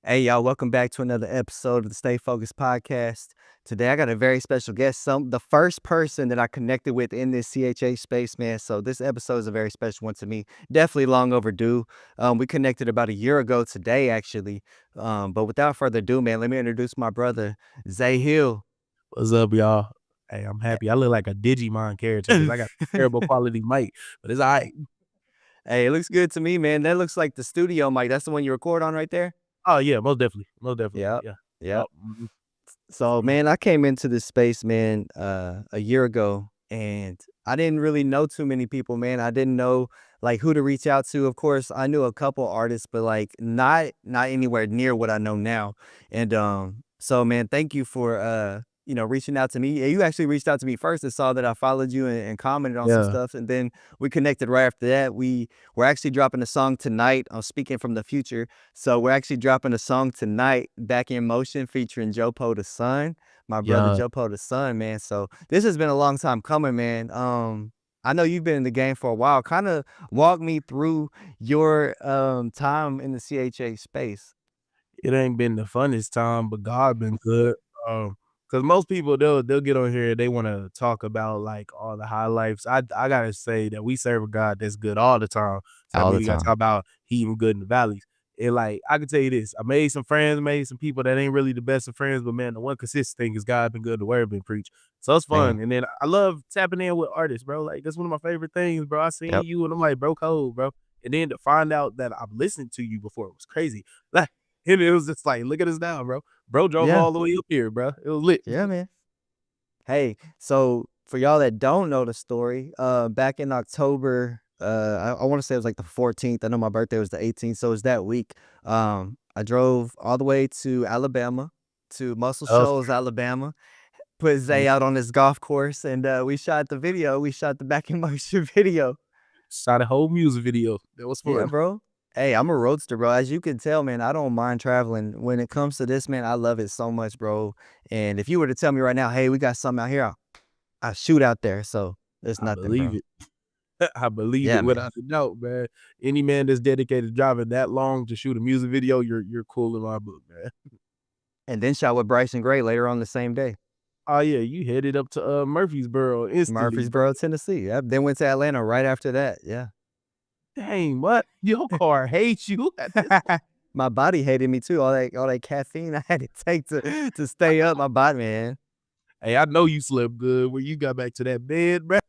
Hey, y'all, welcome back to another episode of the Stay Focused podcast. Today, I got a very special guest, the first person that I connected with in this CHH space, man. So, this episode is a very special one to me. Definitely long overdue. We connected about a year ago today, actually. But without further ado, man, let me introduce my brother, Xay Hill. What's up, y'all? Hey, I'm happy. I look like a Digimon character because I got terrible quality mic, but it's alright. Hey, it looks good to me, man. That looks like the studio mic. That's the one you record on right there? Oh, yeah, most definitely. Most definitely. Yep. Yeah. Yep. Yup. Mhm. So, Mhm. man, I came into this space, man, a year ago, and I didn't really know too many people, man. I didn't know like who to reach out to. Of course, I knew a couple artists, but like not anywhere near what I know now. And so man, thank you for reaching out to me. Yeah, you actually reached out to me first and saw that I followed you and commented on some Yeah. stuff, and then we connected right after that. We're actually dropping a song tonight. I'm speaking from the future, so we're actually dropping a song tonight, Back in Motion, featuring Jopo Da Son, my brother Yeah. Jopo Da Son, man. So this has been a long time coming, man. I know you've been in the game for a while. Kind of walk me through your time in the CHA space. It ain't been the funnest time, but God been good. Cause most people they'll get on here, they wanna talk about, like, all the highlights. I gotta say that we serve a God that's good all the time. So I All mean, the we gotta time. talk about he even good in the valleys. And, like, I can tell you this, I made some friends, made some people that ain't really the best of friends, but man, the one consistent thing is God been good, the word been preached. So it's Man. fun. And then I love tapping in with artists, bro. Like, that's one of my favorite things, bro. I seen Yep. you and I'm like, bro, cold, bro. And then to find out that I've listened to you before it was crazy. Like, and it was just like, look at us now, bro. Bro drove Yeah. all the way up here, bro. It was lit. Yeah, man. Hey, so for y'all that don't know the story, back in October, I want to say it was like the 14th. I know my birthday was the 18th, so it was that week. I drove all the way to Alabama, to Muscle Tough. Shoals, Alabama, put Mhm. Zay out on this golf course, and we shot the video. We shot the back in motion video. Shot a whole music video. That was Yeah, fun. bro. Hey, I'm a roadster, bro. As you can tell, man, I don't mind traveling. When it comes to this, man, I love it so much, bro. And if you were to tell me right now, hey, we got something out here, I shoot out there. So it's I nothing, believe bro. it. I believe Yeah, it man. without a doubt, man. Any man that's dedicated to driving that long to shoot a music video, you're cool in my book, man. And then shot with Bryson Gray later on the same day, Oh yeah, you headed up to Murfreesboro instantly, bro. Murfreesboro, Tennessee. Yep. Then went to Atlanta right after that. Yeah. Dang, what? Your car hates you at this. My body hated me too. All that caffeine I had to take to stay up. My body, man. Hey, I know you slept good when you got back to that bed, bro.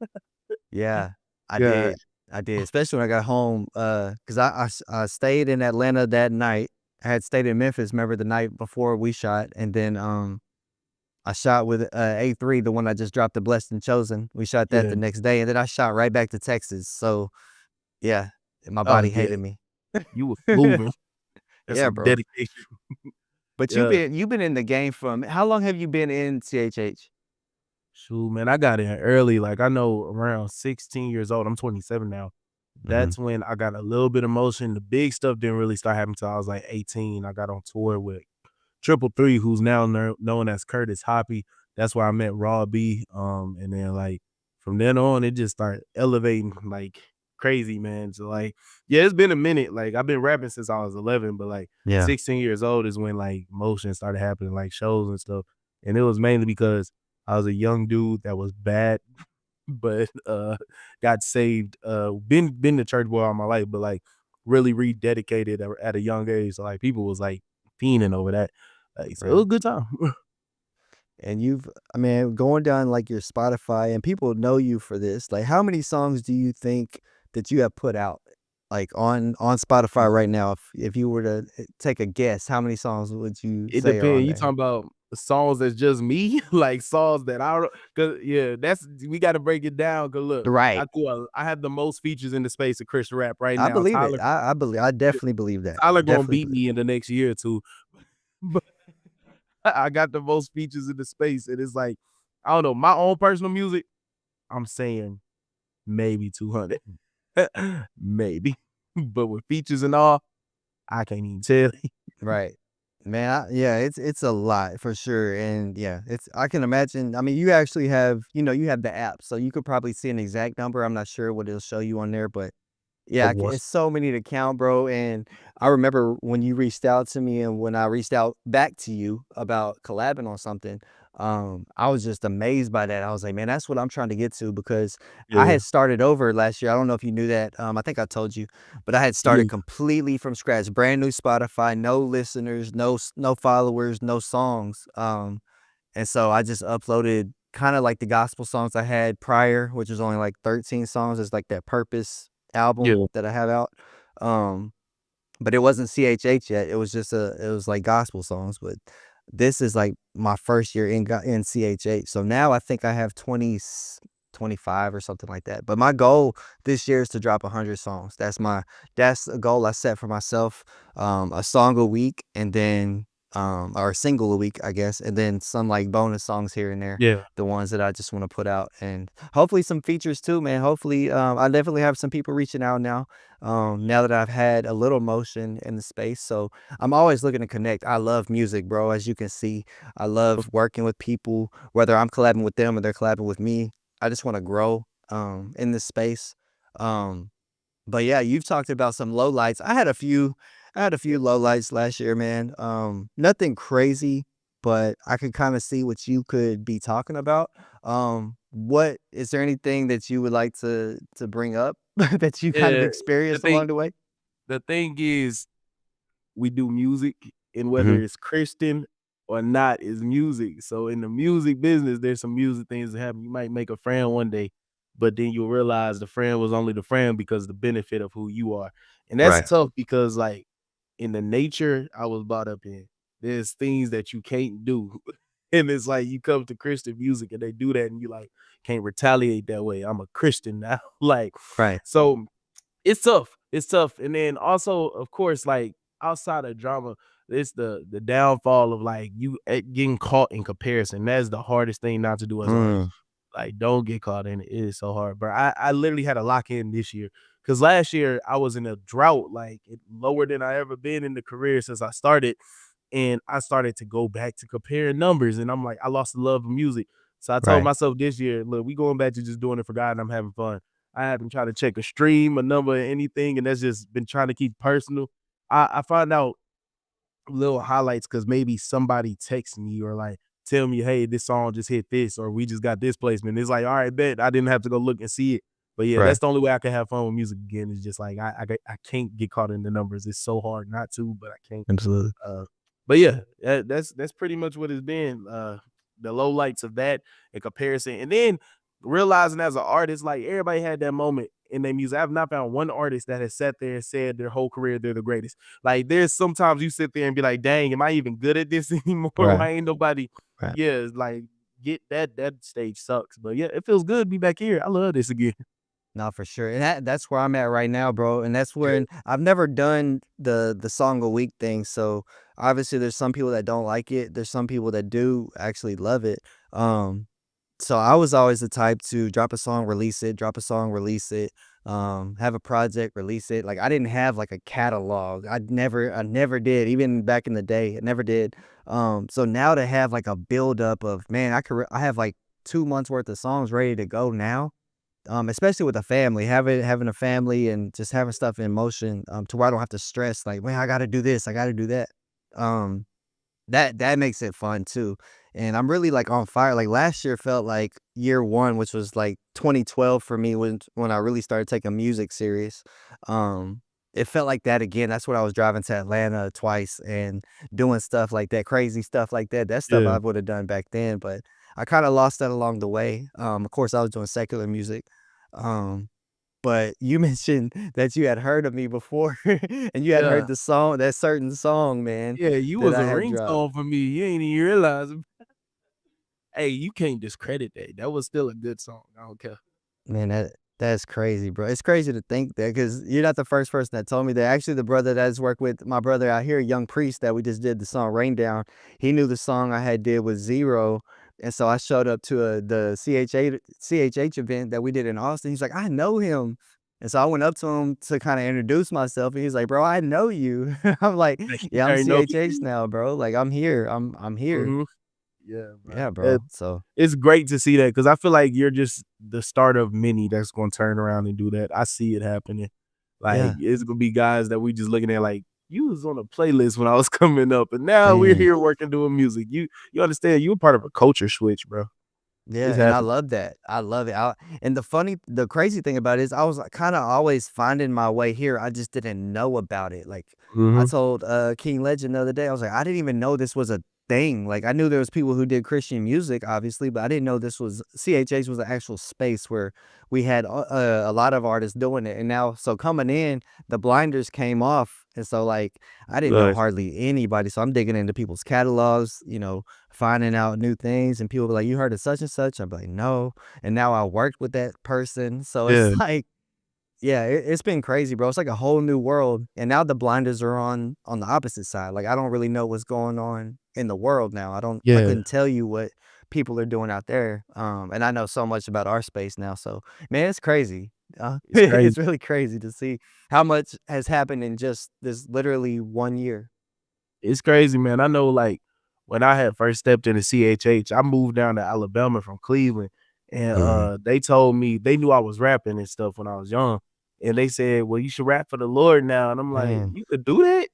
Yeah, I God. did. I did, especially when I got home, 'cause I stayed in Atlanta that night. I had stayed in Memphis, remember, the night before we shot, and then, I shot with, A3, the one I just dropped, the Blessed and Chosen. We shot that Yeah. the next day, and then I shot right back to Texas, so, yeah, and my Oh body yeah. hated me. You was moving. That's Yeah, some bro. dedication. But Yeah. you've been in the game from how long have you been in CHH? Shoot, man, I got in early. Like I know around 16 years old. I'm 27 now. Mhm. That's when I got a little bit of motion. The big stuff didn't really start happening until I was like 18. I got on tour with Triple Three, who's now known as Curtis Hoppy. That's where I met Raw B. And then like from then on, it just started elevating like crazy, man. So like, yeah, it's been a minute. Like I've been rapping since I was 11, but like Yeah. 16 years old is when like motion started happening, like shows and stuff. And it was mainly because I was a young dude that was bad, but got saved. Been to church boy all my life, but like really rededicated at a young age. So like people was like fiending over that. Like, so it was Right. a good time. And I mean, going down like your Spotify and people know you for this. Like, how many songs do you think that you have put out, like on Spotify right now? If you were to take a guess, how many songs would you It say are on depends. You there? talking about songs that's just me, like songs that I don't, cause yeah, that's we got to break it down. Cause look, Right. I have the most features in the space of Christian rap right I now. believe it. I believe. I Yeah, definitely believe that. Tyler gonna Definitely beat believe. me in the next year or two, but I got the most features in the space, and it's like I don't know my own personal music. I'm saying maybe 200, maybe, but with features and all, I can't even tell. Right. Man, yeah, it's a lot for sure. And yeah, it's I can imagine. I mean, you actually have, you have the app, so you could probably see an exact number. I'm not sure what it'll show you on there, but Yeah, of one. it's so many to count, bro, and I remember when you reached out to me and when I reached out back to you about collabing on something, I was just amazed by that. I was like, "Man, that's what I'm trying to get to," because I Yeah, had started over last year. I don't know if you knew that, I think I told you, but I had started yeah, completely from scratch, brand new Spotify, no listeners, no followers, no songs, and so I just uploaded kinda like the gospel songs I had prior, which was only like 13 songs. It's like that Purpose album yeah, that I have out. Um, but it wasn't CHH yet. It was just it was like gospel songs, but this is like my first year in CHH. So now I think I have 25 or something like that. But my goal this year is to drop 100 songs. That's a goal I set for myself. A song a week and then or a single a week, I guess, and then some like bonus songs here and there, yeah. the ones that I just want to put out, and hopefully some features too, man. Hopefully, I definitely have some people reaching out now. Now that I've had a little motion in the space, so I'm always looking to connect. I love music, bro. As you can see, I love working with people, whether I'm collabing with them or they're collabing with me. I just want to grow in this space. Um, but yeah, you've talked about some lowlights. I had a few lowlights last year, man. Nothing crazy, but I could kind of see what you could be talking about. What is there anything that you would like to bring up that you kind of Yeah, the experienced thing along the way? the thing is we do music, and whether Mhm. it's Christian or not is music. So in the music business, there's some music things that happen. You might make a friend one day, but then you'll realize the friend was only the friend because the benefit of who you are. And that's Right. tough because like in the nature I was brought up in, there's things that you can't do. And it's like you come to Christian music and they do that and you like can't retaliate that way. I'm a Christian now. Like Right. so it's tough. It's tough. And then also, of course, like outside of drama, it's the downfall of like you getting caught in comparison. That's the hardest thing not to do as an artist. Mm, Like, don't get caught in it. It is so hard. But I literally had to lock in this year. Cause last year I was in a drought, like lower than I ever been in the career since I started. And I started to go back to comparing numbers. And I'm like, I lost the love of music. So I told right. myself this year, look, we going back to just doing it for God and I'm having fun. I haven't tried to check a stream, a number, anything, and that's just been trying to keep personal. I find out little highlights because maybe somebody texts me or like tell me, hey, this song just hit this, or we just got this placement. It's like, all right, bet I didn't have to go look and see it. But yeah, Right. that's the only way I can have fun with music again. Is just like I can't get caught in the numbers. It's so hard not to, but I can't. Absolutely. Uh, but yeah, that's pretty much what it's been. The low lights of that in comparison, and then realizing as an artist, like everybody had that moment in their music. I've not found one artist that has sat there and said their whole career they're the greatest. Like there's sometimes you sit there and be like, dang, am I even good at this anymore? Right. Why ain't nobody? Right. Yeah, it's like get that stage sucks. But yeah, it feels good to be back here. I love this again. No, for sure, and that's where I'm at right now, bro, and that's Yeah, when I've never done the song a week thing, so obviously there's some people that don't like it, there's some people that do actually love it, so I was always the type to drop a song, release it, drop a song, release it, have a project, release it, like, I didn't have, like, a catalog, I never did, even back in the day, I never did, so now to have, like, a buildup of, man, I have, like, 2 months worth of songs ready to go now, especially with a family, having a family and just having stuff in motion, to where I don't have to stress like, "Man, I gotta do this, I gotta do that." Um, that makes it fun too, and I'm really, like, on fire, like, last year felt like year 1, which was, like, 2012 for me when I really started taking music serious. Um, it felt like that again, that's when I was driving to Atlanta twice and doing stuff like that, crazy stuff like that. That stuff yeah, I woulda done back then, but I kinda lost that along the way. Of course, I was doing secular music, um, but you mentioned that you had heard of me before, and you had yeah, heard that certain song, man, yeah. You that was a I have dropped. ringtone for me. You ain't even realize. Hey, you can't discredit that. That was still a good song. I don't care. Man, that's crazy, bro. It's crazy to think that because you're not the first person that told me that. Actually, the brother that I just worked with, my brother out here, Young Priest, that we just did the song "Rain Down," he knew the song I had did with Zero, and so I showed up to the CHH event that we did in Austin. He's like, "I know him," and so I went up to him to kind of introduce myself, and he's like, "Bro, I know you." I'm like, Like, you "Yeah, I'm already know CHH now, bro. Like, I'm here. I'm here." mhm. Yeah, bro. Yeah, bro. So It's great to see that because I feel like you're just the start of many that's gonna turn around and do that. I see it happening. Like, Yeah, it's gonna be guys that we just looking at like, "You was on a playlist when I was coming up, and now we're man. here working doing music." You understand? You a part of a culture switch, bro. Yeah, It's and I happening. love that. I love it. And the crazy thing about it is I was kind of always finding my way here. I just didn't know about it. Like I Mhm. told King Legend the other day, I was like, I didn't even know this was a thing. Like I knew there was people who did Christian music, obviously, but I didn't know this was CHH was an actual space where we had a lot of artists doing it. And now, so coming in, the blinders came off, and so like I didn't know Nice. hardly anybody. So I'm digging into people's catalogs, finding out new things, and people be like, "You heard of such and such?" I'm like, "No," and now I worked with that person, so it's Yeah, like, yeah, it's been crazy, bro. It's like a whole new world, and now the blinders are on the opposite side. Like I don't really know what's going on in the world now. I yeah. couldn't tell you what people are doing out there, and I know so much about our space now. So man, it's crazy. It's crazy. It's really crazy to see how much has happened in just this literally 1 year. It's crazy, man. I know, like, when I had first stepped into CHH, I moved down to Alabama from Cleveland, and, Mhm. they told me they knew I was rapping and stuff when I was young, and they said, "Well, you should rap for the Lord now," and I'm like, Man, "You could do that?"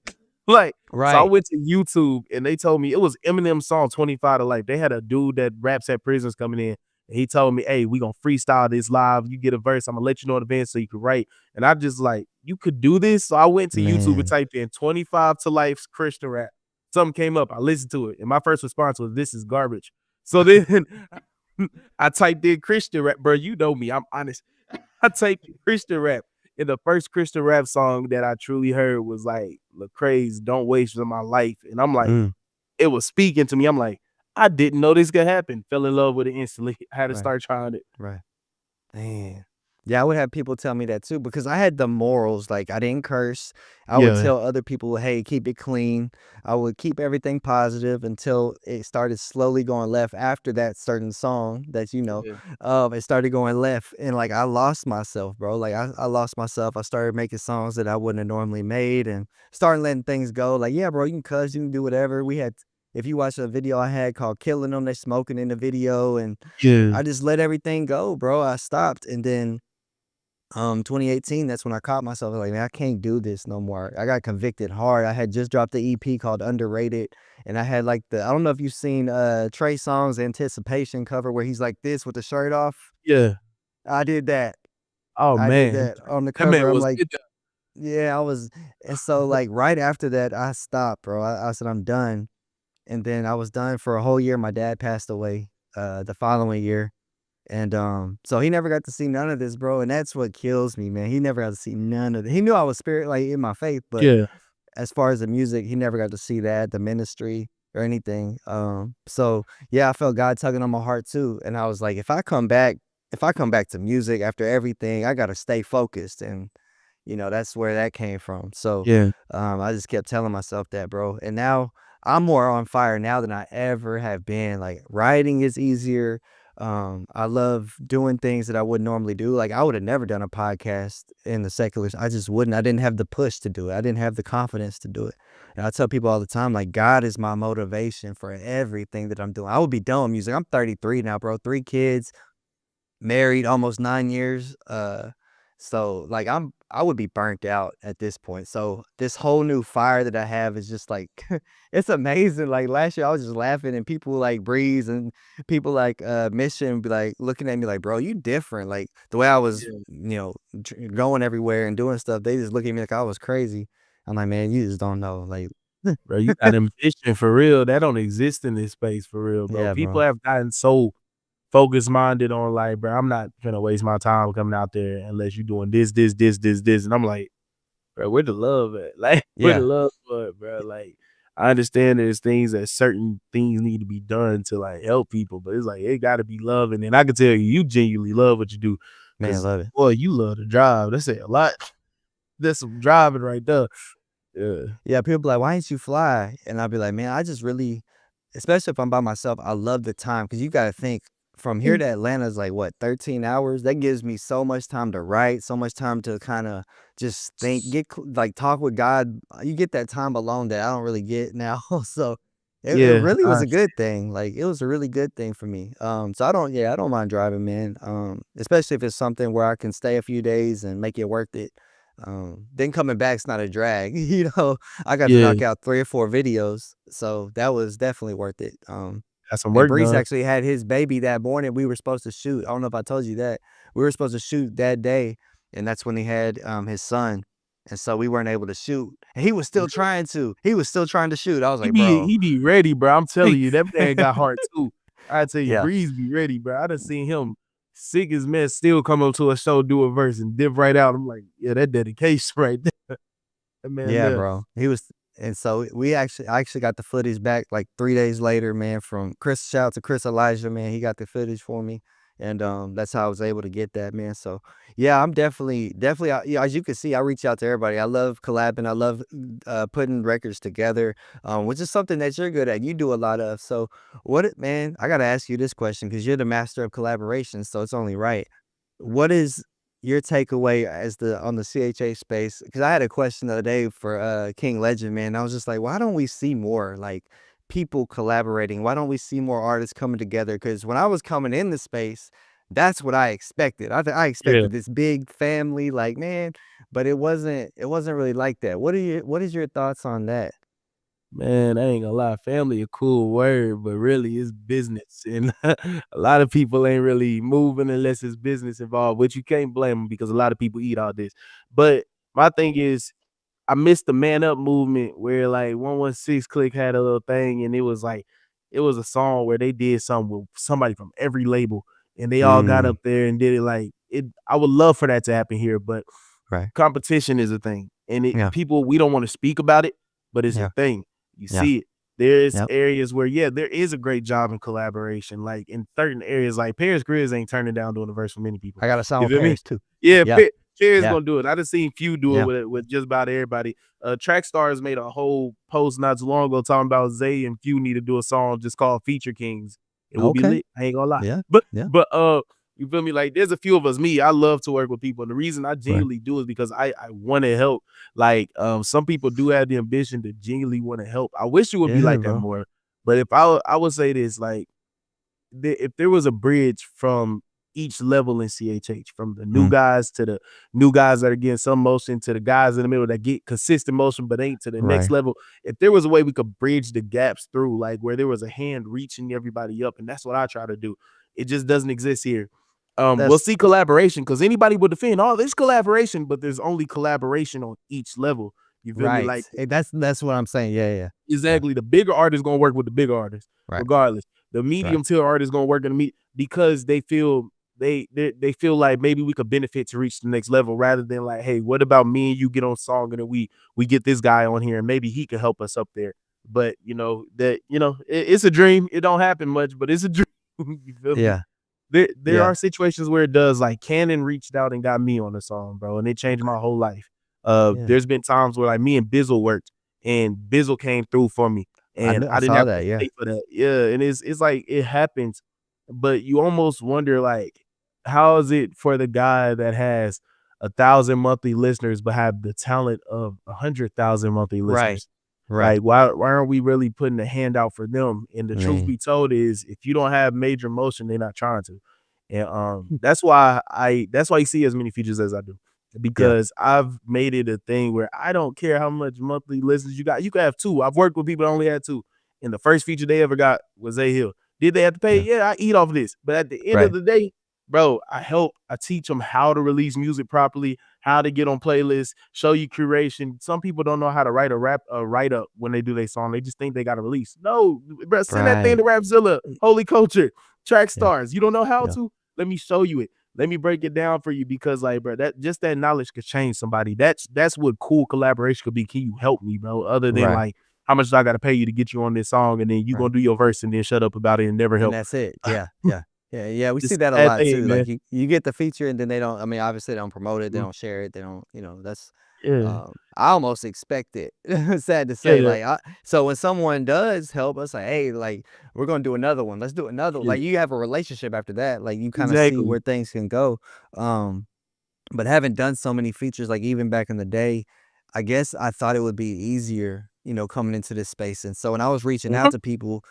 Like, so I right, went to YouTube, and they told me it was Eminem's song 25 to Life. They had a dude that raps at prisons coming in, and he told me, "Hey, we gonna freestyle this live. You get a verse, Imma let you know in advance so you can write." And I just like, "You could do this?" So I went to YouTube and man, typed in 25 to Life's Christian rap. Something came up, I listened to it, and my first response was, "This is garbage." So then I typed in Christian rap, bro, you know me, I'm honest. I typed in Christian rap, and the first Christian rap song that I truly heard was, like, Lecrae's "Don't Waste My Life," and I'm like, mm, it was speaking to me, I'm like, "I didn't know this could happen." Fell in love with it instantly, I had to right, start trying it. right. Man. Yeah, I would have people tell me that too because I had the morals, like, I didn't curse. I would Yeah, tell other people, "Hey, keep it clean." I would keep everything positive until it started slowly going left after that certain song that, yeah, it started going left, and, like, I lost myself, bro. Like, I lost myself. I started making songs that I wouldn't have normally made and started letting things go. Like, "Yeah, bro, you can cuss, you can do whatever." If you watch a video I had called "Killing Them," they smoking in the video, and yeah, I just let everything go, bro. I stopped, and then 2018, that's when I caught myself like, "Man, I can't do this no more." I got convicted hard. I had just dropped the EP called Underrated, and I had like I don't know if you've seen Trey Songz's Anticipation cover where he's like this with the shirt off. yeah. I did that. Oh, I did man. that on the That man cover. I'm was like, with the yeah, I was, and so like right after that, I stopped, bro. I said I'm done, and then I was done for a whole year. My dad passed away the following year. And, so he never got to see none of this, bro, and that's what kills me, man. He never got to see none of it. He knew I was like, in my faith, but Yeah, as far as the music, he never got to see that, the ministry or anything. So, yeah, I felt God tugging on my heart too, and I was like, if I come back to music after everything, I gotta stay focused, and that's where that came from. So, yeah, I just kept telling myself that, bro. And now I'm more on fire now than I ever have been. Like writing is easier. I love doing things that I wouldn't normally do. Like I would have never done a podcast in the secular. I just wouldn't. I didn't have the push to do it. I didn't have the confidence to do it. And I tell people all the time, like God is my motivation for everything that I'm doing. I would be done with music. I'm 33 now, bro. 3 kids, married almost 9 years, so, like, I would be burnt out at this point, so this whole new fire that I have is just, like it's amazing, like, last year, I was just laughing, and people like Breeze and people like, Mission be, like, looking at me like, "Bro, you different," like, the way I was, yeah. going everywhere and doing stuff, they just look at me like I was crazy. I'm like, "Man, you just don't know," like Bro, you got ambition for real, that don't exist in this space for real, bro. Yeah, People bro. have gotten so focused minded on like, "Bro, I'm not gonna waste my time coming out there unless you doing this," and I'm like, "Bro, where the love at?" Like, where the Yeah. love at, bro? Like, I understand there's things that certain things need to be done to, like, help people, but it's like, it gotta be love, and then I can tell you, you genuinely love what you do, Man, cause love it. boy, you love to drive. That's a lot. That's some driving right there. Yeah. Yeah, people be like, "Why didn't you fly?" And I'll be like, "Man, I just really," especially if I'm by myself, I love the time because you gotta think from here to Atlanta is like what, 13 hours? That gives me so much time to write, so much time to kinda just think, like, talk with God. You get that time alone that I don't really get now. So it Yeah, really was I a good thing. Like, it was a really good thing for me. So I don't mind driving, man. Especially if it's something where I can stay a few days and make it worth it. Then coming back's not a drag, you know? I got to Yeah, knock out 3 or 4 videos, so that was definitely worth it. got some And work Breeze done. actually had his baby that morning. We were supposed to shoot. I don't know if I told you that. We were supposed to shoot that day, and that's when he had, his son, and so we weren't able to shoot, and he was still trying to. He was still trying to shoot. I was He like, be "Bro." he be ready, bro. I'm telling you, that man got heart too. I tell you, Yeah. Breeze be ready, bro. I done seen him sick as mess, still come up to a show, do a verse, and dip right out. I'm like, yeah, that dedication right there. That man Yeah, there. bro. He was and so I actually got the footage back like 3 days later, man, from Chris. Shout out to Chris Elijah, man. He got the footage for me, and, that's how I was able to get that, man. So, yeah, I'm definitely, yeah, as you can see, I reach out to everybody. I love collabing. I love, putting records together, which is something that you're good at. You do a lot of. So, man, I gotta ask you this question because 'cause you're the master of collaboration, so it's only right. What is your takeaway as the on the CHA space? Because I had a question the other day for, King Legend, man. I was just like, "Why don't we see more, like, people collaborating? Why don't we see more artists coming together?" Because when I was coming in the space, that's what I expected. I Yeah. expected this big family, like, man, but it wasn't really like that. What is your thoughts on that? Man, I ain't gonna lie, family a cool word, but really it's business. And a lot of people ain't really moving unless it's business involved, which you can't blame them because a lot of people eat all this. But my thing is I missed the man up movement where like 116 Click had a little thing and it was like it was a song where they did something with somebody from every label and they all got Mm, up there and did it like it. I would love for that to happen here, but right. competition is a thing. And it Yeah, people we don't want to speak about it, but it's a yeah, thing. You yeah, see it. There's yep. areas where yeah, there is a great job in collaboration. Like in certain areas, like Paris Grizz ain't turning down doing a verse for many people. I got a song You with feel me? Paris too. Yeah, Yeah, Paris yeah, gonna do it. I done seen few do it yeah. with just about everybody. Track Stars made a whole post not too long ago talking about Zay and Few need to do a song just called Feature Kings. It will be Okay. lit. I ain't gonna lie. Yeah, But yeah, but you feel me? Like there's a few of us. Me, I love to work with people. And the reason I right. genuinely do is because I want to help. Like some people do have the ambition to genuinely want to help. I wish it would be Yeah, like that bro. more. But if I would say this, like if there was a bridge from each level in CHH, from the new Mhm, guys to the new guys that are getting some motion to the guys in the middle that get consistent motion but ain't to the next right. level. If there was a way we could bridge the gaps through, like where there was a hand reaching everybody up, and that's what I try to do. It just doesn't exist here. We'll That's see collaboration because anybody will defend, oh, there's collaboration, but there's only collaboration on each level. You feel me? right. Like That's what I'm saying. Yeah, yeah, yeah. exactly. The bigger artist gonna work with the bigger artist, Right, regardless. The right. medium tier artist gonna work in the because they feel they feel like maybe we could benefit to reach the next level rather than like, hey, what about me and you get on song and then we get this guy on here and maybe he can help us up there. But it's a dream. It don't happen much, but it's a dream. You feel me? Yeah, There yeah, are situations where it does. Like Cannon reached out and got me on the song, bro, and it changed my whole life. yeah. There's been times where like me and Bizzle worked, and Bizzle came through for me, and I I didn't saw have to that. Yeah, pay for that. Yeah, and it's like it happens, but you almost wonder like, how is it for the guy that has 1,000 monthly listeners but have the talent of 100,000 monthly right, listeners? right. Like, why aren't we really putting a hand out for them? And the I truth mean, be told is, if you don't have major motion, they're not trying to. And that's why you see as many features as I do. yeah, Because I've made it a thing where I don't care how much monthly listens you got. You can have two. I've worked with people that only had two. And the first feature they ever got was Xay Hill. Did they have to pay? yeah, Yeah, I eat off of this. But at the end of right, the day, bro, I teach them how to release music properly, how to get on playlists, show you curation. Some people don't know how to write up when they do their song. They just think they got to release. No, bro, send that thing right. to Rapzilla, Holy Culture, Track Yeah, Stars. You don't know how yeah, to? Let me show you it. Let me break it down for you because, like, bro, that knowledge could change somebody. That's what cool collaboration could be. Can you help me, bro? Other than right, like, how much do I got to pay you to get you on this song, and then you right. gonna do your verse and then shut up about it and never And help. that's it. Yeah, yeah. Yeah, yeah, we see It's that a a sad lot thing, too. man. Like you get the feature and then they don't, I mean, obviously they don't promote it, they Mm, don't share it, they don't, that's yeah, I almost expect it. Sad to yeah, say. yeah, So when someone does help us, like, hey, like we're gonna do another one. Let's do another one. yeah, Like you have a relationship after that. Like you kind of see exactly. where things can go. Um, but having done so many features, like even back in the day, I guess I thought it would be easier, coming into this space. And so when I was reaching out Mhm. to people,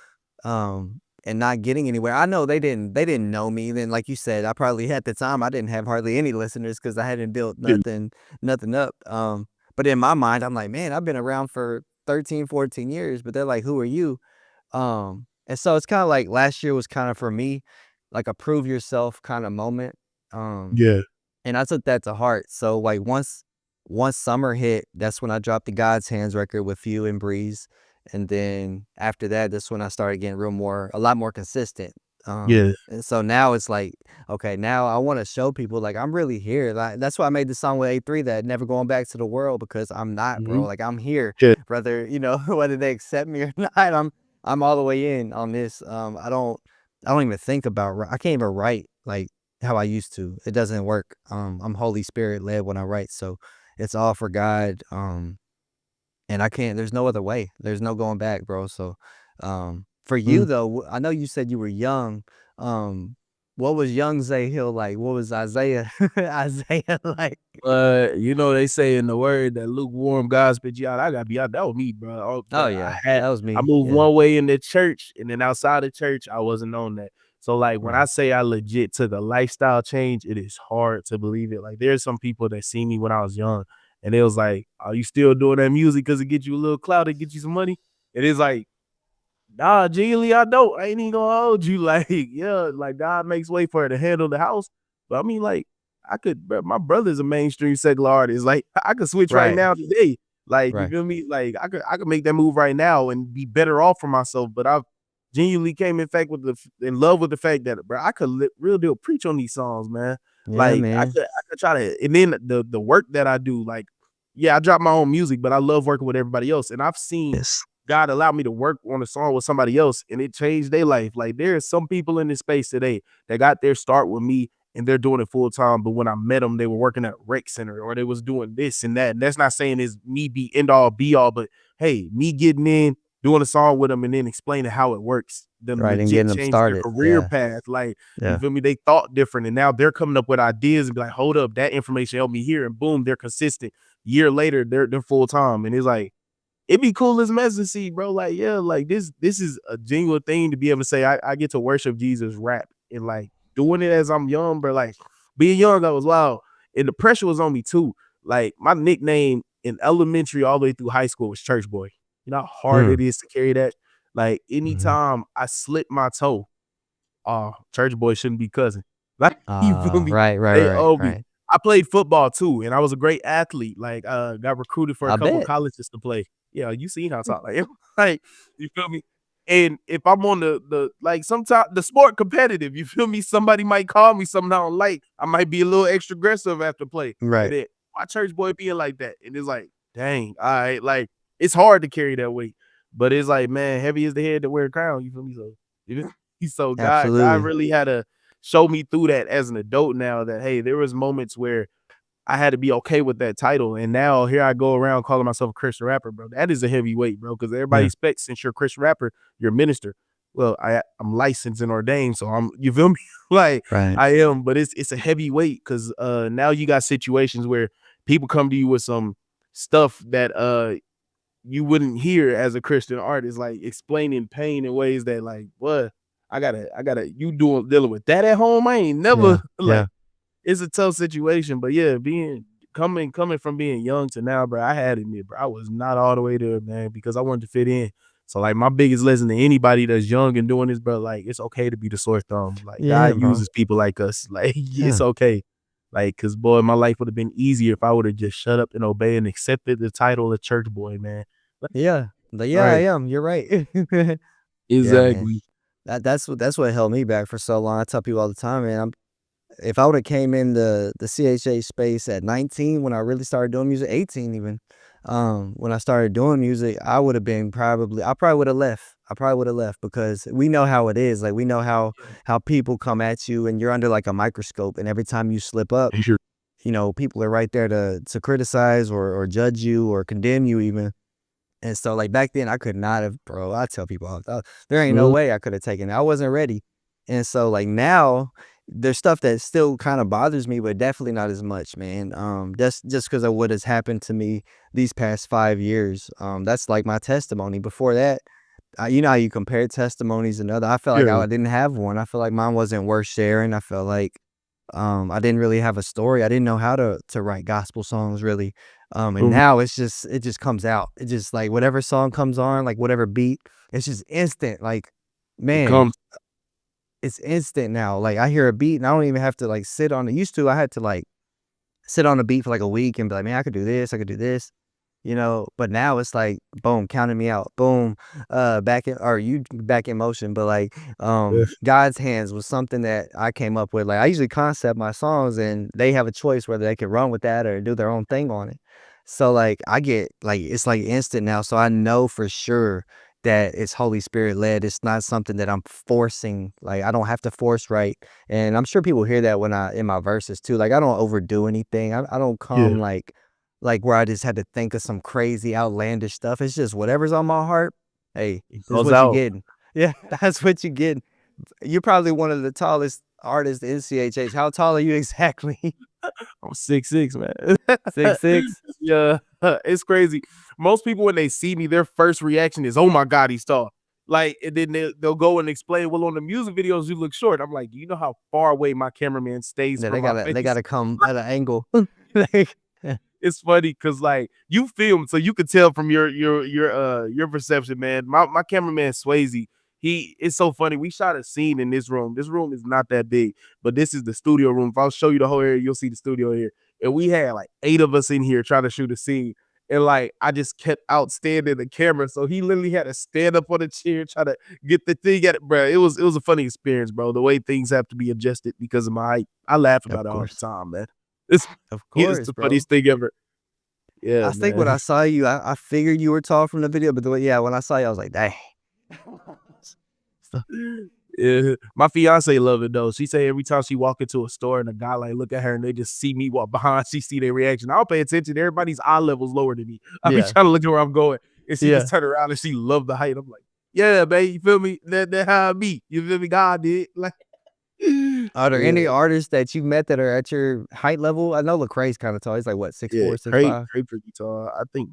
and not getting anywhere. I know they didn't know me. Then, like you said, I probably at the time I didn't have hardly any listeners because I hadn't built Yeah. nothing up. But in my mind, I'm like, man, I've been around for 13, 14 years. But they're like, who are you? And so it's kind of like last year was kind of for me, like a prove yourself kind of moment. Um, Yeah. and I took that to heart. So like once summer hit, that's when I dropped the God's Hands record with Few and Breeze. And then after that, that's when I started getting a lot more consistent. Yeah. And so now it's like, okay, now I want to show people like I'm really here. Like that's why I made the song with A3 that never going back to the world because I'm not, bro. Mhm. Like I'm here, Yeah. whether whether they accept me or not. I'm all the way in on this. I don't even think about. I can't even write like how I used to. It doesn't work. I'm Holy Spirit led when I write, so it's all for God. And I can't. There's no other way. There's no going back, bro. So, for you Mm. though, I know you said you were young. Um, what was young Zay Hill like? What was Isaiah Isaiah like? You know, they say in the word that lukewarm God spit you out. I gotta be out. That was me, bro. Oh, Oh bro, yeah, that was I me. moved Yeah, one way in the church, and then outside the church, I wasn't on that. So, like, when I right, say I legit took a lifestyle change, it is hard to believe it. Like, there's some people that see me when I was young, and it was like, "Are you still doing that music because it get you a little clout, it get you some money?" It is like, nah, genuinely, I don't. I ain't even gonna hold you. Like, yeah, like God makes way for her to handle the house. But I mean, like, I could, bro, my brother's a mainstream secular artist. Like, I could switch right right, now today. Like, you right, feel me? Like, I could make that move right now and be better off for myself. But I've genuinely came in fact with in love with the fact that, bro, I could real deal preach on these songs, man. yeah, Like, I man. could I could try to, and then the work that I do, like, yeah, I drop my own music, but I love working with everybody else. And I've seen Yes, God allowed me to work on a song with somebody else and it changed their life. Like there are some people in this space today that got their start with me and they're doing it full time. But when I met them, they were working at a rec center or they was doing this and that. And that's not saying is me be end all be all, but hey, me getting in, doing a song with them and then explaining how it works. Them right, and legit getting them changed their started. career Yeah, path. Like you yeah, feel me? They thought different and now they're coming up with ideas and be like, hold up, that information helped me here. And boom, they're consistent. Year later, they're full time. And it's like, it'd be cool as mess to see, bro. Like, yeah, like this is a genuine thing to be able to say I get to worship Jesus rap and like doing it as I'm young, bro. Like being young, I was wild. And the pressure was on me too. Like my nickname in elementary all the way through high school was church boy. You know how hard mm, it is to carry that? Like mhm. anytime I slip my toe, church boy shouldn't be cousin. Like, you feel me? Right, right, They right, owe me. right. I played football too, and I was a great athlete. Like, got recruited for a I couple bet. colleges to play. Yeah, you seen how I talk like, like you feel me? And if I'm on the like sometimes the sport competitive, you feel me? Somebody might call me something I don't like. I might be a little extra aggressive after play. And Right. then my church boy being like that. And it's like, dang, all right, like it's hard to carry that weight. But it's like, man, heavy is the head that wear a crown. You feel me? So you feel so God Absolutely. really had to show me through that as an adult now that hey, there was moments where I had to be okay with that title. And now here I go around calling myself a Christian rapper, bro. That is a heavy weight, bro, because everybody Yeah. expects since you're a Christian rapper, you're a minister. Well, I'm licensed and ordained, so I'm you feel me? Like Right. I am, but it's a heavy weight because now you got situations where people come to you with some stuff that you wouldn't hear as a Christian artist, like explaining pain in ways that like, what I gotta you doing dealing with that at home. I ain't never Yeah. like Yeah. it's a tough situation. But yeah, being coming from being young to now, bro, I had to admit, bro, I was not all the way there, man, because I wanted to fit in. So like my biggest lesson to anybody that's young and doing this, bro, like it's okay to be the sore thumb. Like Yeah, God bro. uses people like us. Like it's Yeah. okay. Like, cause boy, my life would have been easier if I would have just shut up and obeyed and accepted the title of church boy, man. Yeah. Yeah, I Right. am. You're right. Yeah, man. Exactly. That's what held me back for so long. I tell people all the time, man, if I would have came in the CHA space at 19 when I really started doing music, 18 even, when I started doing music, I probably would have left. I probably would have left because we know how it is. Like we know Yeah. how people come at you and you're under like a microscope and every time you slip up, Sure. people are right there to criticize or judge you or condemn you even. And so, like, back then, I could not have, bro. I tell people all the time, there ain't no Mhm. way I could have taken it. I wasn't ready. And so, like, now there's stuff that still kind of bothers me, but definitely not as much, man. That's just because of what has happened to me these past 5 years. That's like my testimony. Before that, you know how you compare testimonies and other. I felt like Yeah. I didn't have one. I feel like mine wasn't worth sharing. I felt like I didn't really have a story. I didn't know how to write gospel songs really. And Mhm. now it just comes out. It just like whatever song comes on, like whatever beat, it's just instant. Like, It man, comes it's instant now. Like I hear a beat and I don't even have to like sit on it. Used to I had to like sit on a beat for like a week and be like, man, I could do this, I could do this, you know. But now it's like, boom, counting me out, boom, back in or you back in motion. But like, yeah, God's hands was something that I came up with. Like I usually concept my songs, and they have a choice whether they can run with that or do their own thing on it. So like, I get like it's like instant now, so I know for sure that it's Holy Spirit led. It's not something that I'm forcing. Like I don't have to force right. And I'm sure people hear that when I in my verses too. Like I don't overdo anything. I don't yeah, come like where I just had to think of some crazy outlandish stuff. It's just whatever's on my heart. Hey, it this is goes what you out. getting. Yeah, that's what you getting. You're probably one of the tallest artists in CHH. How tall are you exactly? I'm 6'6", man. 6'6"? Yeah, it's crazy. Most people when they see me, their first reaction is, "Oh my god, he's tall." Like, and then they'll go and explain, "Well, on the music videos, you look short." I'm like, "Do you know how far away my cameraman stays Yeah, from my they face?" gotta come at an angle. Like, It's funny because like you film, so you could tell from your perception, man. My cameraman Swayze, he it's so funny. We shot a scene in this room. This room is not that big, but this is the studio room. If I'll show you the whole area, you'll see the studio here. And we had like 8 of us in here trying to shoot a scene. And like I just kept outstanding the camera. So he literally had to stand up on a chair, try to get the thing at it, bro. It was a funny experience, bro. The way things have to be adjusted because of my height. I laugh of about it all the course. time, man. It's Of it's course, the bro. funniest thing ever. Yeah, I think when man. I saw you, I figured you were tall from the video, but the way yeah, when I saw you, I was like, "Dang." So Yeah. My fiance love it though. She say every time she walk into a store and a guy like look at her and they just see me walk behind, she see their reaction. I don't pay attention. Everybody's eye level's lower than me. I be yeah, trying to look at where I'm going, and she yeah. just turn around and she love the height. I'm like, yeah, man, you feel me? That how I be. You feel me? God did. Like, Are there any yeah, artists that you met that are at your height level? I know Lecrae's kinda tall. He's like, what, six yeah. four, six Craig, five? Craig pretty tall. I think.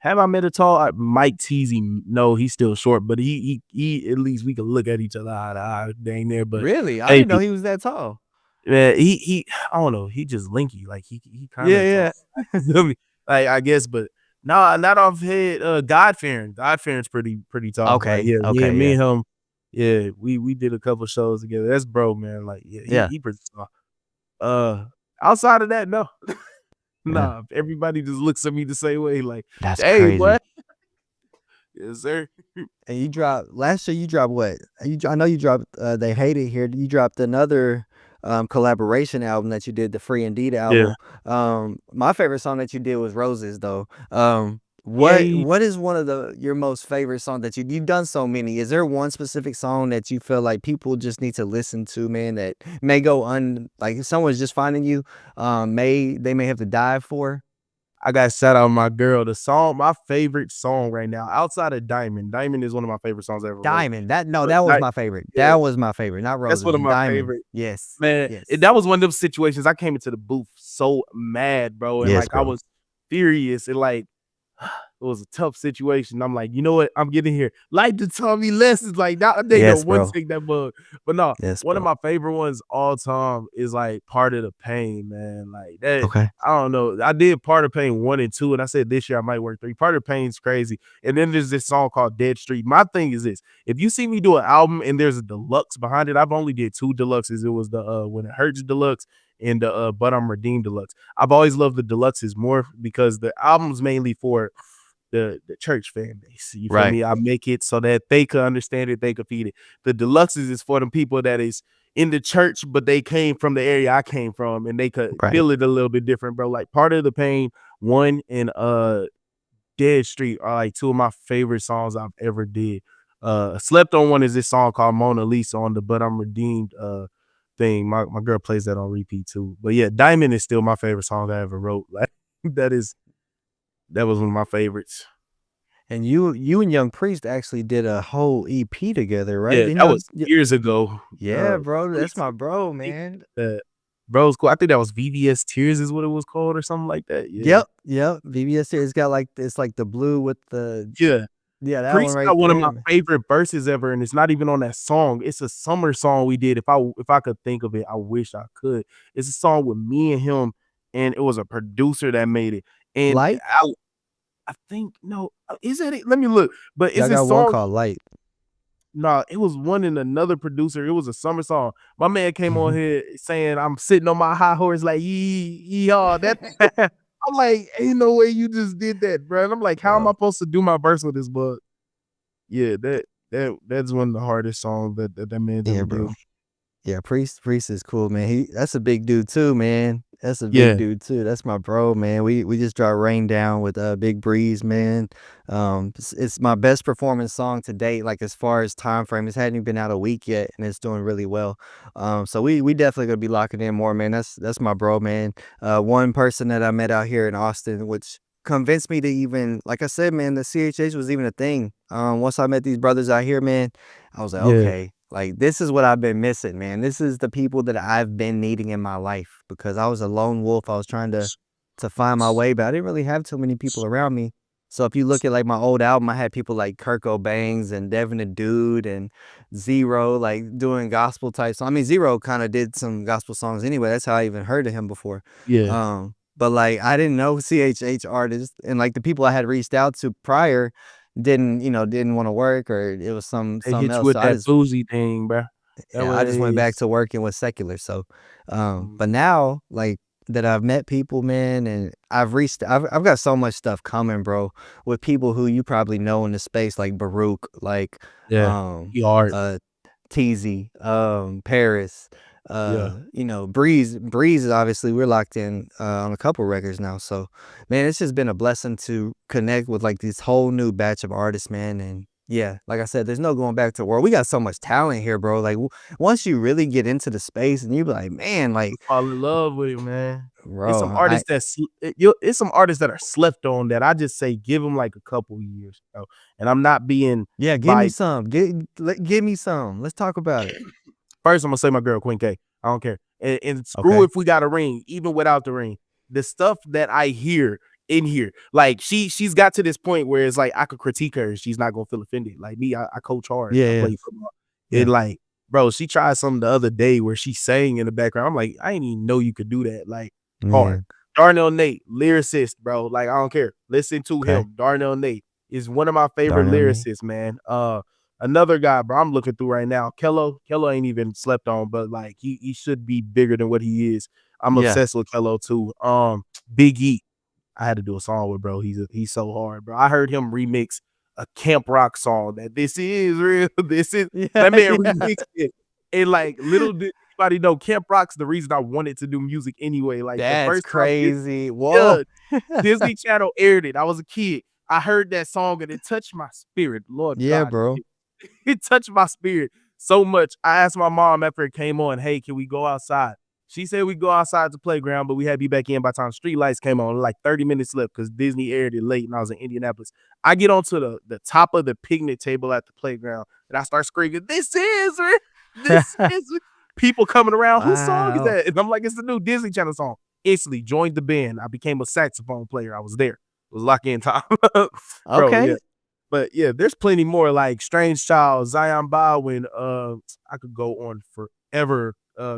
Have I met a tall Mike Teasy? No, he's still short, but he at least we can look at each other eye to eye, dang there. But Really? I didn't know maybe he was that tall. yeah, he I don't know, he just linky, like, he Yeah, kinda tall. yeah. You feel me? Like, I guess, but no, not off head, God-fearing's pretty tall, like, Okay, yeah, okay, me yeah. and him, yeah, we did a couple shows together. That's bro, man, like, yeah, Yeah, he pretty tall. Uh, Outside of that, no. yeah. Nah, everybody just looks at me the same way, like, That's "Hey, crazy. what?" Yes, sir. And you dropped last year you dropped what? I know you dropped, They Hate It Here. You dropped another, collaboration album that you did, the Free Indeed Yeah. album. My favorite song that you did was Roses, though. Yay. What is one of your most favorite song that you've done so many. Is there one specific song that you feel like people just need to listen to, man, that may go like, if someone's just finding you, they may have to dive for? I got shout out my girl. My favorite song right now, outside of Diamond. Diamond is one of my favorite songs I ever wrote. Diamond, that no, But that was Di my favorite. Yeah, That was my favorite, not that's one Roses, of my Diamond. favorite. Yes, Man, yes. that was one of them situations I came into the booth so mad, bro, and, Yes, like, I bro. was furious and, like, it was a tough situation. I'm like, "You know what? I'm getting here." Life just taught me lessons, like, that they know Yes, one bro. take that bug. But no, Yes, one of bro. my favorite ones all time is, like, Part of the Pain, man, like, that Okay. I don't know. I did Part of Pain 1 and 2, and I said this year I might work 3. Part of Pain's crazy, and then there's this song called Dead Street. My thing is this, if you see me do an album and there's a deluxe behind it, I've only did 2 deluxes. It was the, When It Hurts deluxe and the, But I'm Redeemed deluxe. I've always loved the deluxes more because the album's mainly for the church fan base. You feel Right, me? I make it so that they could understand it, they could feed it. The deluxes is for them people that is in the church, but they came from the area I came from, and they could right. feel it a little bit different, bro. Like Part of the Pain, one and Dead Street are like two of my favorite songs I've ever did. Slept on one is this song called Mona Lisa on the But I'm Redeemed thing. My girl plays that on repeat too. But yeah, Diamond is still my favorite song I ever wrote. Like that is that was one of my favorites. And you and Young Priest actually did a whole EP together, right? Yeah, Didn't that y'all was years ago. Yeah, bro, that's Released my bro, I think man. Bro's Cool. I think that was VVS Tears is what it was called or something like that. Yeah. Yep, yep, VBS it's got, like it's like the blue with the Yeah. Yeah, that one Priest right got one of my there. favorite verses ever, and it's not even on that song. It's a summer song we did. If I could think of it, I wish I could. It's a song with me and him, and it was a producer that made it. And Light? I think no, is that it? Let me look. But Yeah, it's I this got one song. called Light. Nah, it was one in another producer. It was a summer song. My man came on here saying, "I'm sitting on my high horse like yee haw." That I'm like, ain't no way you just did that, bro. And I'm like, how am I Oh, supposed to do my verse with this? But yeah, that's one of the hardest songs that man's yeah, ever did. bro. Yeah, Priest is cool, man. That's a big dude too, man. That's a big Yeah, dude too. That's my bro, man. We just dropped Rain Down with Big Breeze, man. It's my best performance song to date, like as far as time frame. It's hadn't even been out a week yet and it's doing really well. So we definitely gonna be locking in more, man. That's my bro, man. One person that I met out here in Austin, which convinced me to even, like I said, man, the CHH was even a thing. Once I met these brothers out here, man, I was like, yeah. okay, like this is what I've been missing, man. This is the people that I've been needing in my life because I was a lone wolf. I was trying to find my way, but I didn't really have too many people around me. So if you look at like my old album, I had people like Kirk O'Bangs and Devin the Dude and Zero like doing gospel type songs. I mean, Zero kind of did some gospel songs anyway. That's how I even heard of him before. Yeah, But like I didn't know CHH artists and like the people I had reached out to prior didn't want to work or it was they something hit you else. with So that boozy thing, bro. That I just went back was to working with secular. So, mm, but now like that I've met people, man, and I've got so much stuff coming, bro, with people who you probably know in the space, like Baruch, like, yeah, um, he hard. uh, Teasy, Paris, Yeah. Breeze is obviously we're locked in, on a couple records now. So, man, it's just been a blessing to connect with like this whole new batch of artists, man. And yeah, like I said, there's no going back to world. We got so much talent here, bro. Like once you really get into the space and you be like, man, like, Fall in love with it, man. It's bro, some artists it's some artists that are slept on that I just say give them like a couple years, bro. And I'm not being yeah, give me biased. some. Give me some. Let's talk about it. First, I'm gonna say my girl Queen K. I don't care. And screw Okay. if we got a ring, even without the ring. The stuff that I hear in here, like she's got to this point where it's like I could critique her and she's not gonna feel offended. Like me, I coach hard. Yeah, I yeah, play football. And yeah. like, bro, she tried something the other day where she sang in the background. I'm like, I didn't even know you could do that. Like, hard. Yeah. Darnell Nate, lyricist, bro. Like, I don't care. Listen to Okay. him. Darnell Nate is one of my favorite Darn on me. lyricists, man. Another guy, bro, I'm looking through right now. Kello ain't even slept on, but like he should be bigger than what he is. I'm Yeah. obsessed with Kello too. Big E, I had to do a song with bro. He's so hard, bro. I heard him remix a camp rock song that this is real. This is Yeah, that man yeah. remixed it. And like little did anybody know Camp Rock's the reason I wanted to do music anyway. Like the That's first time crazy. Whoa. yeah, Disney Channel aired it. I was a kid. I heard that song and it touched my spirit. Lord Yeah, God, bro. it touched my spirit so much. I asked my mom after it came on, "Hey, can we go outside?" She said we go outside to playground, but we had to be back in by the time street lights came on. Like 30 minutes left because Disney aired it late and I was in Indianapolis. I get onto the top of the picnic table at the playground and I start screaming, "This is it! This is it!" People coming around. Whose song is Wow. that? And I'm like, it's the new Disney Channel song. Instantly joined the band. I became a saxophone player. I was there. It was lock in time. Bro, yeah. Okay. But yeah, there's plenty more like Strange Child, Zion Baldwin. I could go on forever.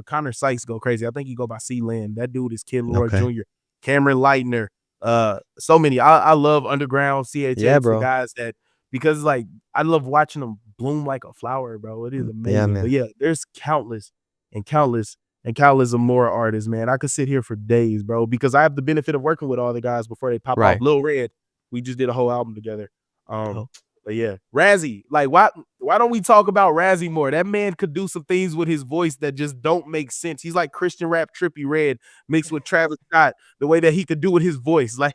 Connor Sykes go crazy. I think he go by C-Land. That dude is Kid Leroy Okay. Jr., Cameron Lightner. So many. I love underground Yeah, CHH, the bro. guys that because like I love watching them bloom like a flower, bro. It is Yeah, amazing. But man. yeah, there's countless and countless and countless of more artists, man. I could sit here for days, bro, because I have the benefit of working with all the guys before they pop off. Right. Lil Red, we just did a whole album together. Um, Oh. but yeah, Razzie, like why don't we talk about Razzie more? That man could do some things with his voice that just don't make sense. He's like Christian rap Trippy Red mixed with Travis Scott, the way that he could do with his voice. Like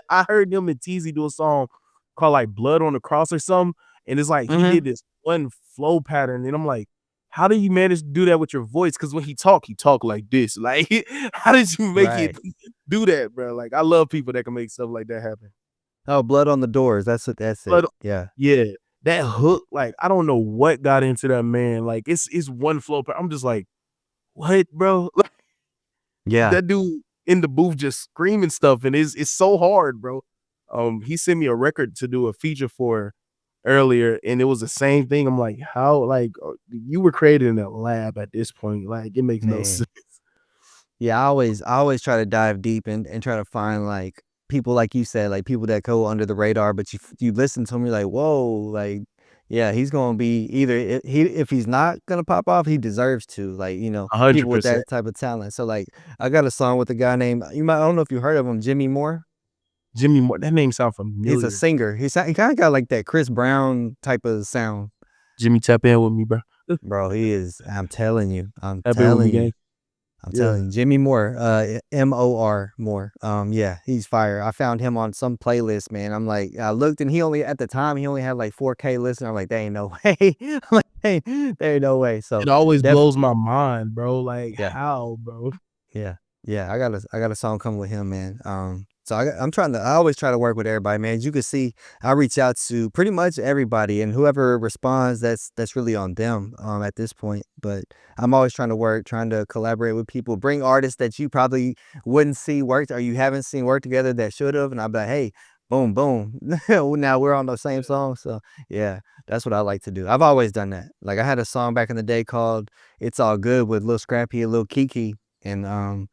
I heard him and Teasy do a song called like Blood on the Cross or something. And it's like he Mhm. did this one flow pattern. And I'm like, how do you manage to do that with your voice? Because when he talk like this. Like, how did you make it Right. do that, bro? Like, I love people that can make stuff like that happen. Oh, Blood on the Doors. That's it. But Yeah. yeah, that hook, like, I don't know what got into that man. Like, it's one flow. I'm just like, what, bro? Like, Yeah. that dude in the booth just screaming stuff, and it's so hard, bro. He sent me a record to do a feature for. earlier, and it was the same thing. I'm like, how like you were created in a lab at this point. Like it makes no Man. sense. Yeah, I always try to dive deep and try to find, like, people like you said, like, people that go under the radar, but you listen to 'em, you're like, "Whoa," like, yeah, he's gonna be either if he's not gonna pop off, he deserves to, like, people with 100%. that type of talent. So, like, I got a song with a guy named I don't know if you heard of him, Jimmy Moore. Jimmy Moore, that name sound He's a familiar. singer. He kinda got, like, that Chris Brown type of sound. Jimmy, tap in with me, bro. Bro, he is I'm telling you, I'm Tap in with me, telling you. gang. I'm Yeah, telling you, Jimmy Moore, Mor Moore. Yeah, he's fire. I found him on some playlist, man. I'm like, I looked and he only at the time he only had like 4K listeners. I'm like, there ain't no way. I'm like, hey, there ain't no way. So it always def blows my mind, bro. Like yeah. how, bro? Yeah. Yeah, I got a song coming with him, man. So I always try to work with everybody, man. As you can see, I reach out to pretty much everybody and whoever responds, that's really on them, at this point. But I'm always trying to work, trying to collaborate with people, bring artists that you probably wouldn't see work or you haven't seen work together that should have. And I'll be like, hey, boom, boom. Now we're on the same song. So yeah, that's what I like to do. I've always done that. Like I had a song back in the day called It's All Good with Lil Scrappy and Lil Kiki. And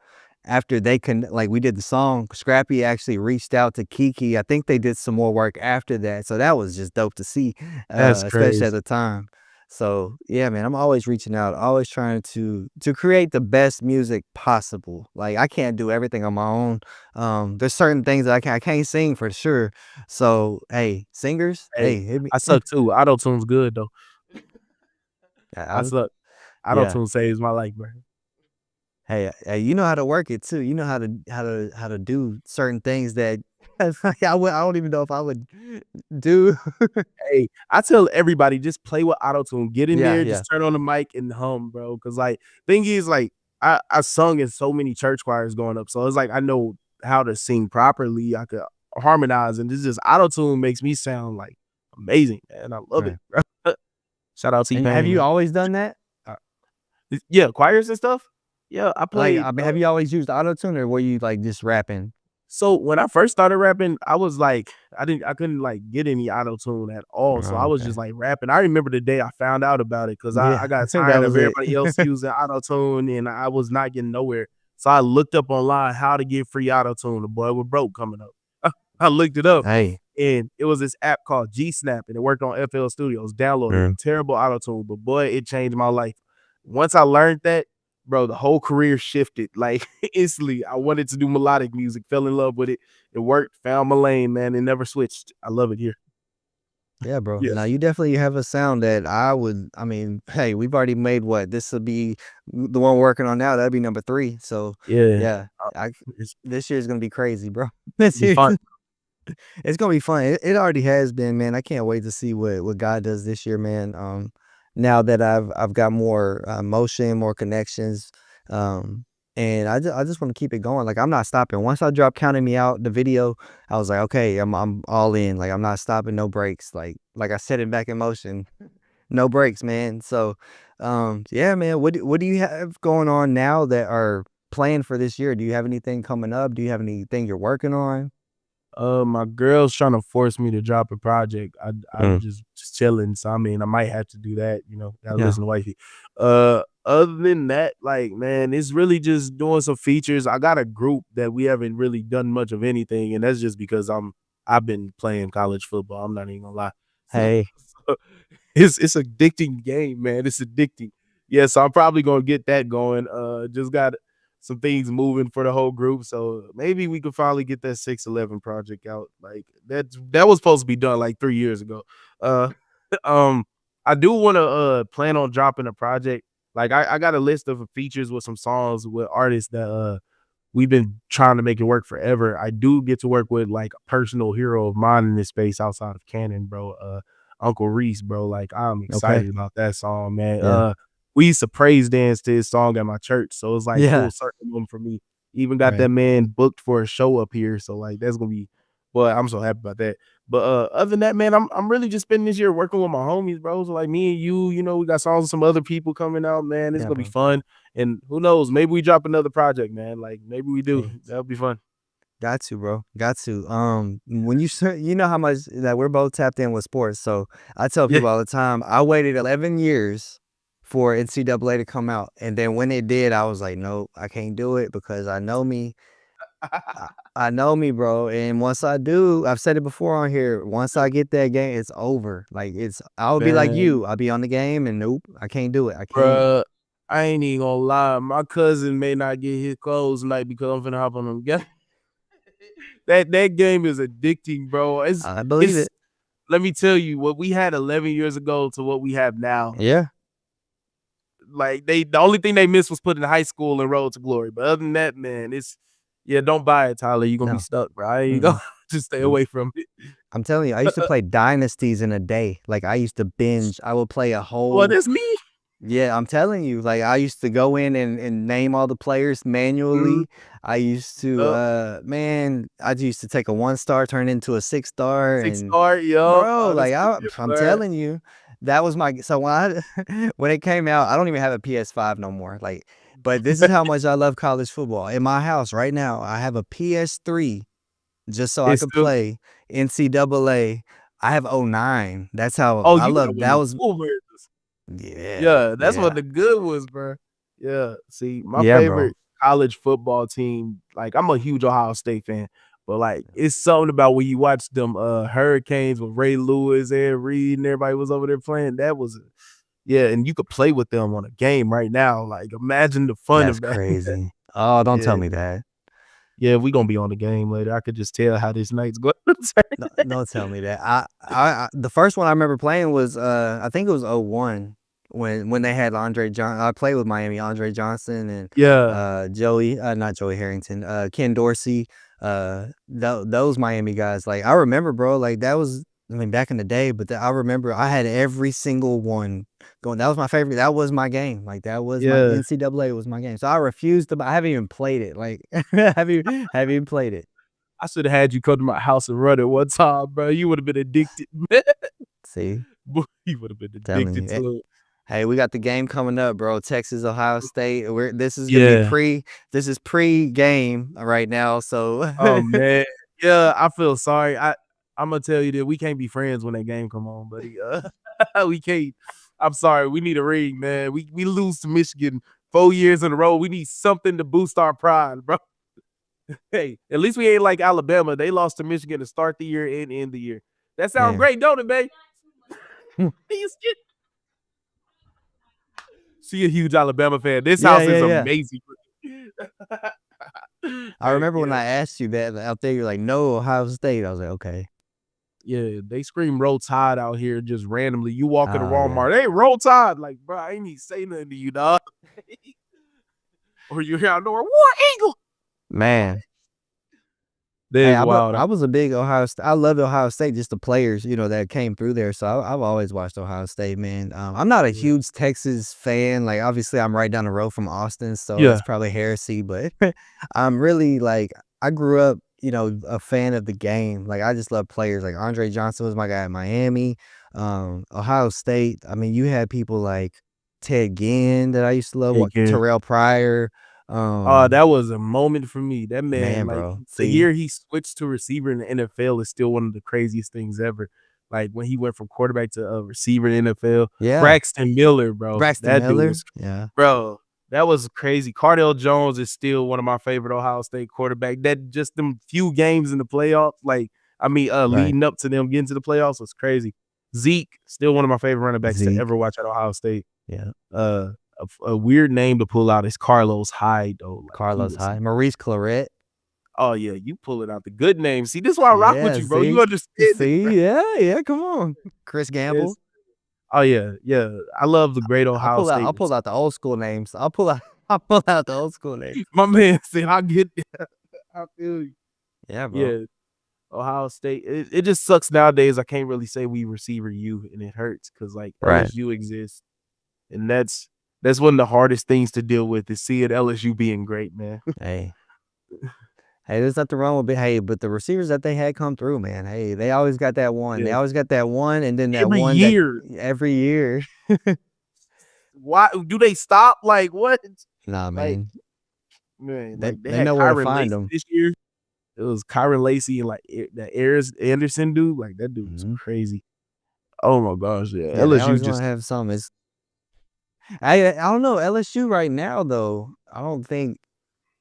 after they can like we did the song, Scrappy actually reached out to Kiki. I think they did some more work after that. So that was just dope to see, That's especially at crazy. the time. So yeah, man, I'm always reaching out, always trying to create the best music possible. Like I can't do everything on my own. There's certain things that I can't sing for sure. So hey, singers, Hey, hey, hit me. I suck too. Auto-tune's good though. I I, suck. yeah. Auto-tune saves my life, bro. Hey, you know how to work it too. You know how to do certain things that I don't even know if I would do. Hey, I tell everybody just play with auto-tune. Get in Yeah, there, yeah, just turn on the mic and hum, bro. Cause like thing is like I sung in so many church choirs growing up. So it's like I know how to sing properly. I could harmonize and this just auto-tune makes me sound like amazing, man. I love it, right. bro. Shout out And have T-Pain, you man. always done that? Uh, yeah, choirs and stuff. Yeah, I Like, played I mean, have you always used autotune or were you like just rapping? so when I first started rapping, I was like, I couldn't like get any auto tune at all. So I Oh, was okay. just like rapping. I remember the day I found out about it because I Yeah, got that tired of was it. everybody else using auto tune and I was not getting nowhere. So I looked up online how to get free auto tune. The boy was broke coming up. I looked it up Hey, and it was this app called G Snap and it worked on FL Studios. Downloaded mm, it. Terrible auto tune, but boy, it changed my life. Once I learned that, bro, the whole career shifted like instantly. I wanted to do melodic music, fell in love with it. It worked, found my lane, man, and never switched. I love it here. yeah, bro. Yeah. Now you definitely have a sound that I mean, hey, we've already made what? This will be the one we're working on now. That'd be number 3. So Yeah. yeah, I It's this year's gonna be crazy, bro. This be year. fun. It's gonna be fun. It already has been, man. I can't wait to see what God does this year, man. Now that I've got more motion, more connections, um, and I just want to keep it going. Like I'm not stopping. Once I dropped "Counting Me Out" the video, I was like, okay, I'm all in. Like I'm not stopping, no breaks. Like I set it back in motion, no breaks, man. So, yeah, man. What do you have going on now that are planned for this year? Do you have anything coming up? Do you have anything you're working on? My girl's trying to force me to drop a project. I'm Mm, just chilling. So I mean, I might have to do that, you know, gotta yeah. listen to wifey. Other than that, like, man, it's really just doing some features. I got a group that we haven't really done much of anything, and that's just because I've been playing college football. I'm not even gonna lie. Hey. So, it's addicting game, man. It's addicting. Yeah, so I'm probably gonna get that going. Just got some things moving for the whole group. So maybe we could finally get that 611 project out. Like that was supposed to be done like 3 years ago. Uh um I do want to plan on dropping a project. Like I got a list of features with some songs with artists that we've been trying to make it work forever. I do get to work with like a personal hero of mine in this space outside of canon, bro. Uncle Reese, bro. Like I'm Okay. excited about that song, man. Yeah. We used to praise dance to his song at my church, so it's like full Yeah. circle one for me. Even got that Right. man booked for a show up here, so like that's gonna be. Boy, I'm so happy about that. But other than that, man, I'm really just spending this year working with my homies, bro. So like me and you know, we got songs with some other people coming out, man. It's Yeah, gonna be bro. fun. And who knows, maybe we drop another project, man. Like maybe we do. Hey, That'll be fun. Got to, bro. Got to. When you know how much that we're both tapped in with sports, so I tell Yeah. people all the time, I waited 11 years for NCAA to come out, and then when it did, I was like, nope, I can't do it because I know me. I, I know me, bro. And once I do, I've said it before on here. Once I get that game, it's over. Like I would be like Man, you. I'll be on the game, and nope, I can't do it. I can't. bruh, I ain't even gonna lie. My cousin may not get his clothes tonight because I'm finna hop on them. That game is addicting, bro. I believe It's it. let me tell you what we had 11 years ago to what we have now. Yeah. Like the only thing they missed was putting high school and Road to Glory. But other than that, man, it's yeah, don't buy it, Tyler. You're gonna be No. stuck, bro. I ain't gonna Mm-mm. just stay Nope. away from it. I'm telling you, I used to play dynasties in a day. Like I used to binge. I would play a Well, whole that's me. yeah, I'm telling you. Like I used to go in and name all the players Mhm. manually. I used to Yup. man, I used to take a 1 star, turn it into a 6 star Six and star, yup. bro, like Honestly, I'm bruh. telling you, that was my so when I when it came out, I don't even have a PS5 no more. Like, but this is how much I love college football. In my house right now, I have a PS3 just so I It's could still play NCAA. I have '09. That's how oh, I you got love one that of the was cool versions. yeah, Yeah, that's one of yeah. the good ones, bruh. Yeah, see, my Yeah, bro. favorite college football team, like, I'm a huge Ohio State fan, but, like, it's something about when you watch them, Hurricanes with Ray Lewis, Ed Reed, and everybody was over there playing, that was yeah, and you could play with them on a game right now, like, imagine the fun That's of that. crazy. Oh, don't Yeah, tell me that. yeah, we gonna be on the game later, I could just tell how this night's going to No, turn. don't tell me that. I the first one I remember playing was I think it was '01 when they had Andre John. I played with Miami, Andre Johnson and Yeah, Joey, not Joey Harrington, Ken Dorsey, those Miami guys. Like I remember, bro. Like that was I mean back in the day, but I remember I had every single one going. That was my favorite. That was my game. Like that was my yeah. NCAA was my game. So I refused to. I haven't even played it. Like have you even played it? I shoulda had you come to my house and run it one time, bro. You would have been addicted, man. See, Boy, you would have been telling addicted you. to it. Hey, we got the game coming up, bro. Texas, Ohio State. We're this is gonna be Yeah. this is pre-game right now. So Oh, man. Yeah, I feel sorry. Imma tell you that we can't be friends when that game come on, buddy. We can't. I'm sorry. We need a ring, man. We lose to Michigan 4 years in a row. We need something to boost our pride, bro. Hey, at least we ain't like Alabama. They lost to Michigan to start the year and end the year. That sound man. great, don't it, babe? You see she a huge Alabama fan. This Yeah, house yeah, is yeah. amazing. I Heck remember when yeah. I asked you that out there, you're like, no, Ohio State. I was like, okay. Yeah, they scream "Roll Tide" out here just randomly. You walk into Oh yeah. Walmart, "Hey, Roll Tide!" Like, bro, I ain't even say nothing to you, dog. Or you hear out nowhere, "War Eagle!" Man. That Hey, is wild. I was a big Ohio State. I love Ohio State, just the players, that came through there. So I've always watched Ohio State, man. I'm not a Yeah. huge Texas fan. Like, obviously, I'm right down the road from Austin, so Yeah. it's probably heresy. But I'm really like, I grew up, a fan of the game. Like, I just love players. Like Andre Johnson was my guy at Miami. Ohio State. I mean, you had people like Ted Ginn that I used to love. What Again. Terrell Pryor. That was a moment for me. That man, Man, like, bro. the See, year he switched to receiver in the NFL is still one of the craziest things ever. Like, when he went from quarterback to, receiver in the NFL. yeah. Braxton Miller, bro. Braxton That dude Miller. was Yeah. bro, that was crazy. Cardale Jones is still one of my favorite Ohio State quarterback. That just them few games in the playoffs, like, I mean, Right. leading up to them getting to the playoffs was crazy. Zeke, still one of my favorite running backs to Zeke. ever watch at Ohio State. Yeah. Uh, a weird name to pull out is Carlos Hyde, though. Like, he Carlos was Hyde. Maurice Claret. oh, yeah, you pulling out the good names. See, this is why I rock with Yeah, you, bro. You see? understand it, bro. See? Yeah, yeah, come on. Chris Gamble. It's oh, yeah, yeah. I love the great Ohio State I'll pull receivers. out the old school names. I'll pull out the old school names. My man said, "I get it." I feel you. Yeah, bro. Yeah. Ohio State, it just sucks nowadays. I can't really say we receiver U, and it hurts because like Right. LSU exists, and that's one of the hardest things to deal with is seeing LSU being great, man. Hey. Hey, there's nothing wrong with it. Hey, but the receivers that they had come through, man. Hey, they always got that one. They Yeah, always got that one and then that every one that year. every year. Why do they stop? Like what? Nah, Like man. man, They like they they had know where to Kyron find Lacy them. this year. was Kyron Lacy and, like, the Ayers Anderson dude, like, that dude was Mhm. crazy. Oh my gosh, yeah, Yeah, they LSU always gonna just have some. I don't know, LSU right now, though, I don't think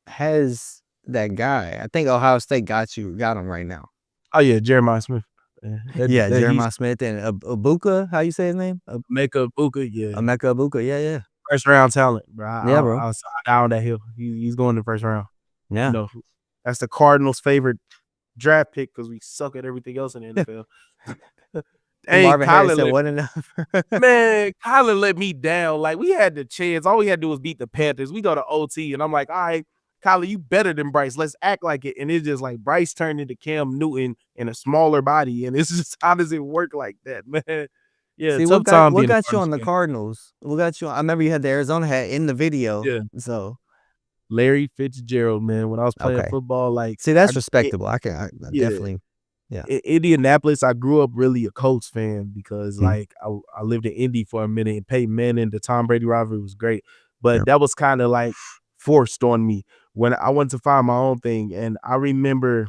has that guy. I think Ohio State got him right now. oh, yeah, Jeremiah Smith. Yeah, Yeah, that he's Jeremiah Smith and Ibuka, how you say his name? Mecca Buka, yeah. Emeka Ibuka, yeah, yeah. First round talent, bro. Yeah, bro. I was down that hill. He's going in the first round. You Yeah. know, that's the Cardinals' favorite draft pick because we suck at everything else in the NFL. Dang, Marvin Harris Kyler said, let "What enough?" man, Kyler let me down. Like, we had the chance. All we had to do was beat the Panthers. We go to OT, and I'm like, all right, Kyler, you better than Bryce. Let's act like it. And it's just like Bryce turned into Cam Newton in a smaller body. And it's just, how does it work like that, man? Yeah, See, tough time what being a got you Cardinals on the fan. Cardinals? What got you I remember you had the Arizona hat in the video, Yeah. so Larry Fitzgerald, man. When I was playing okay. football, like, See, I that's it, respectable. I yeah. definitely yeah. Indianapolis, I grew up really a Colts fan because, Mhm. like, I lived in Indy for a minute, and Peyton Manning, the Tom Brady rivalry was great, but Yeah. that was kinda, like, forced on me when I wanted to find my own thing, and I remember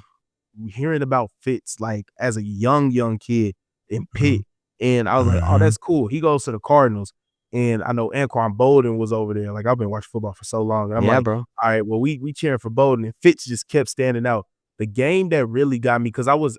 hearing about Fitz, like, as a young kid in Pitt, Mhm. and I was like, "Oh, Mhm. that's cool." He goes to the Cardinals, and I know Anquan Bolden was over there. Like, I've been watching football for so long, and I'm Yeah, like, bro. "Alright, well, we cheering for Bolden," and Fitz just kept standing out. The game that really got me, because I was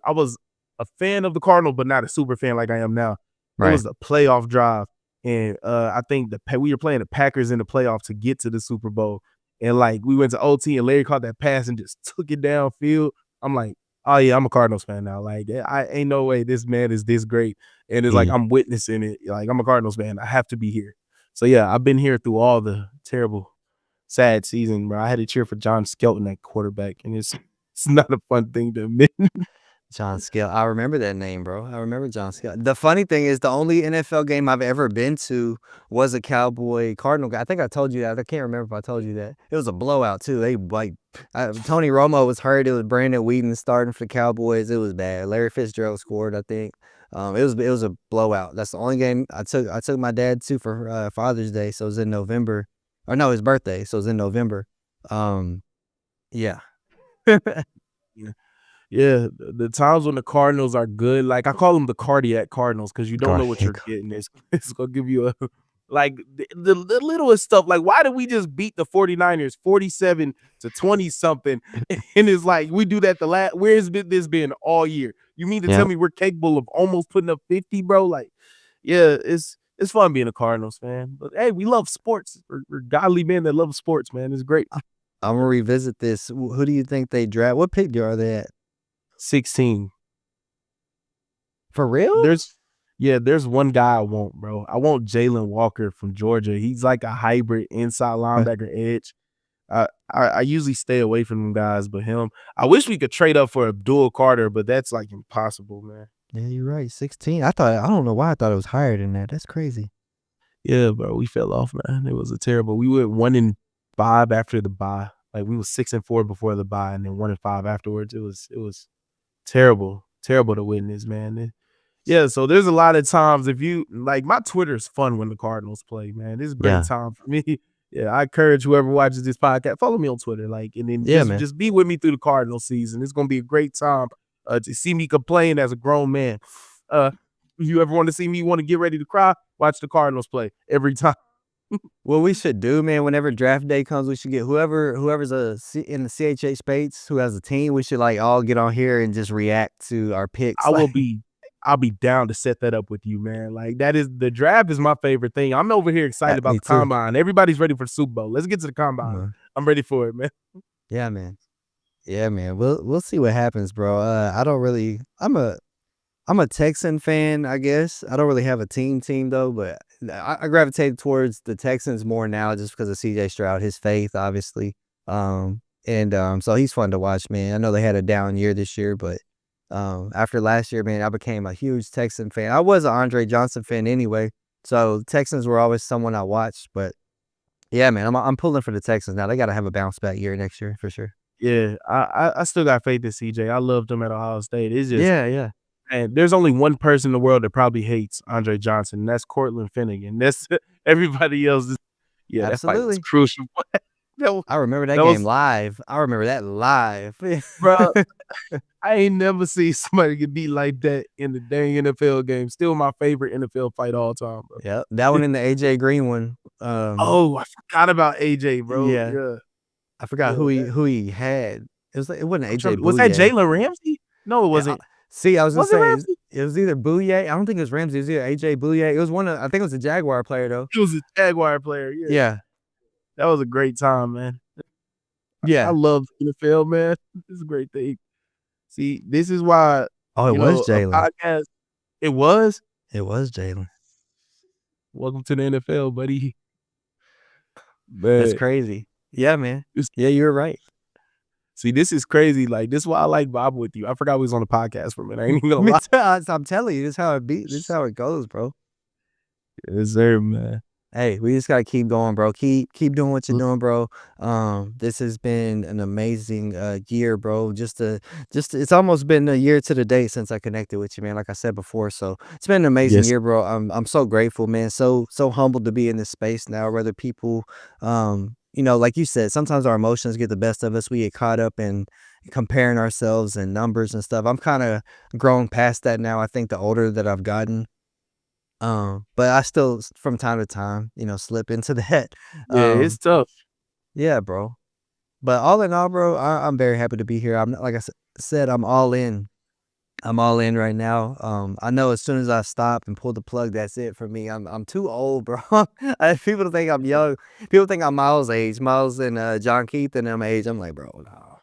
a fan of the Cardinals, but not a super fan like I am now. It Right. was the playoff drive, and, I think we were playing the Packers in the playoff to get to the Super Bowl, and, like, we went to OT, and Larry caught that pass and just took it downfield. I'm like, oh yeah, I'm a Cardinals fan now. Like, I ain't no way this man is this great. And it's like Yeah. I'm witnessing it. Like, I'm a Cardinals fan. I have to be here. So yeah, I've been here through all the terrible, sad season, bro. I had to cheer for John Skelton at quarterback, and it's not a fun thing to admit. John Scale. I remember that name, bro. I remember John Scale. The funny thing is the only NFL game I've ever been to was a Cowboy Cardinal game. I think I told you that. I can't remember if I told you that. It was a blowout too. They like Tony Romo was hurt. It was Brandon Whedon starting for the Cowboys. It was bad. Larry Fitzgerald scored, I think. It was a blowout. That's the only game I took my dad to for Father's Day. So it was in November. Or no, his birthday. So it was in November. Yeah. Yeah. Yeah, the times when the Cardinals are good, like, I call them the cardiac Cardinals because you don't know what you're Garfield. getting. It's gonna give you a like, the littlest stuff, like, why did we just beat the 49ers 47 to 20 something? And it's like, we do that where's this been all year? You mean to tell Yep. me we're capable of almost putting up 50, bro? Like, yeah, it's fun being a Cardinals fan, but, hey, we love sports. We're godly men that love sports, man. It's great. I'm gonna revisit this. Who do you think they draft? What pick are they at? 16. For real? There's yeah, there's one guy I want, bro. I want Jalen Walker from Georgia. He's like a hybrid inside linebacker edge. I usually stay away from them guys, but him, I wish we could trade up for Abdul Carter, but that's like impossible, man. Yeah, you're right. 16. I don't know why I thought it was higher than that. That's crazy. Yeah, bro, we fell off, man. It was a terrible. We went 1-5 after the bye. Like, we was 6-4 before the bye, and then 1-5 afterwards. It was terrible, terrible to witness, man. Yeah, so there's a lot of times if you like, my Twitter is fun when the Cardinals play, man. It's a great Yeah. time for me. Yeah, I encourage whoever watches this podcast, follow me on Twitter, like, and then Yeah, just man. just be with me through the Cardinal season. It's gonna be a great time to see me complain as a grown man. If you ever want to see me want to get ready to cry, watch the Cardinals play every time. What we should do, man, whenever draft day comes, we should get whoever's in the CHA space who has a team. We should like all get on here and just react to our picks. I will Like, be I'll be down to set that up with you, man. Like, the draft is my favorite thing. I'm over here excited about me the too. combine. Everybody's ready for the Super Bowl. Let's get to the combine. Mhm. I'm ready for it, man. Yeah, man. Yeah, man. We'll see what happens, bro. I don't really. I'm a Texan fan, I guess. I don't really have a team though, but I gravitate towards the Texans more now just because of CJ Stroud, his faith, obviously. So he's fun to watch, man. I know they had a down year this year, but after last year, man, I became a huge Texan fan. I was an Andre Johnson fan anyway, so Texans were always someone I watched. But yeah, man, I'm pulling for the Texans now. They got to have a bounce back year next year for sure. Yeah, I still got faith in CJ. I loved him at Ohio State. It's just, Yeah, yeah. and there's only one person in the world that probably hates Andre Johnson, and that's Cortland Finnegan. That's everybody else is, yeah, that fight was Absolutely. crucial. That was I remember that that game was live. I remember that live. bro. I ain't never seen somebody get beat like that in the dang NFL game. Still my favorite NFL fight all time, bro. Yep, that one and the AJ Green one. Oh, I forgot about AJ, bro. Yeah, Yeah, I forgot yeah. who he had. It was like, it wasn't I'm AJ trying was that Bouye. Jalen Ramsey? No, it Yeah, wasn't. see, I was gonna Was it say Ramsey? it was either Bouye. I don't think it was Ramsey. It was either AJ Bouye. It was one of. I think it was a Jaguar player though. He was a Jaguar player, yeah. Yeah, That was a great time, man. I yeah. love NFL, man. It's a great thing. See, this is why, Oh, it was a Jalen. podcast it was? It was Jalen. Welcome to the NFL, buddy. That's Man, crazy. Yeah, man. this Yeah, you were right. see, this is crazy. Like, this is why I like Bob with you. I forgot we was on the podcast for a minute. I ain't even gonna Me lie. too. I'm telling you, this how it be. This is how it goes, bro. Yes, sir, man. Hey, we just gotta keep going, bro. Keep doing what you're doing, bro. This has been an amazing year, bro. Just it's almost been a year to the day since I connected with you, man. Like I said before, so it's been an amazing Yes. year, bro. I'm so grateful, man. So humbled to be in this space now. Whether people, like you said, sometimes our emotions get the best of us. We get caught up in comparing ourselves and numbers and stuff. I'm kind of grown past that now. I think the older that I've gotten. But I still from time to time, slip into that. Yeah, it's tough. Yeah, bro. But all in all, bro, I'm very happy to be here. I'm not, like I said, I'm all in. I'm all in right now. I know as soon as I stop and pull the plug, that's it for me. I'm too old, bro. People think I'm young. People think I'm Miles' age. Miles and John Keith and them age. I'm like, bro, no.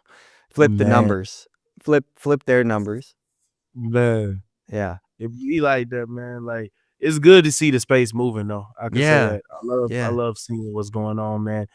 Flip the Man, numbers. Flip their numbers. man. Yeah. It be like that, man. Like, it's good to see the space moving though. I can say Yeah. that. I Yeah. love seeing what's going on, man.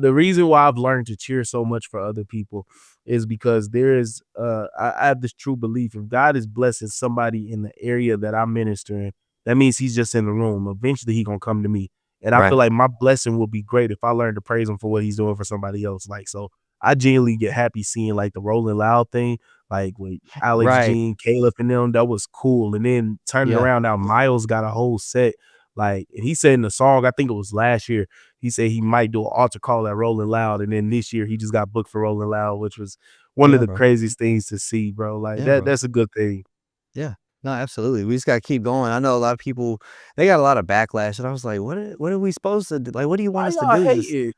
The reason why I've learned to cheer so much for other people is because there is I have this true belief if God is blessing somebody in the area that I'm ministering, that means he's just in the room. Eventually he gonna come to me. And I feel Right. like my blessing will be great if I learn to praise him for what he's doing for somebody else. Like so I genuinely get happy seeing like the Rolling Loud thing. Like with Alex Right. Jean, Caleb, and them, that was cool. And then turning Yeah. around now, Miles got a whole set. Like, and he said in the song, I think it was last year, he said he might do an altar call at Rolling Loud. And then this year he just got booked for Rolling Loud, which was one of Yeah, the bro. craziest things to see, bro. Like Yeah, bro. that's a good thing. Yeah. No, absolutely. We just gotta keep going. I know a lot of people, they got a lot of backlash, and I was like, what are we supposed to do? Like, what do you want Why us to y'all do? Just hating?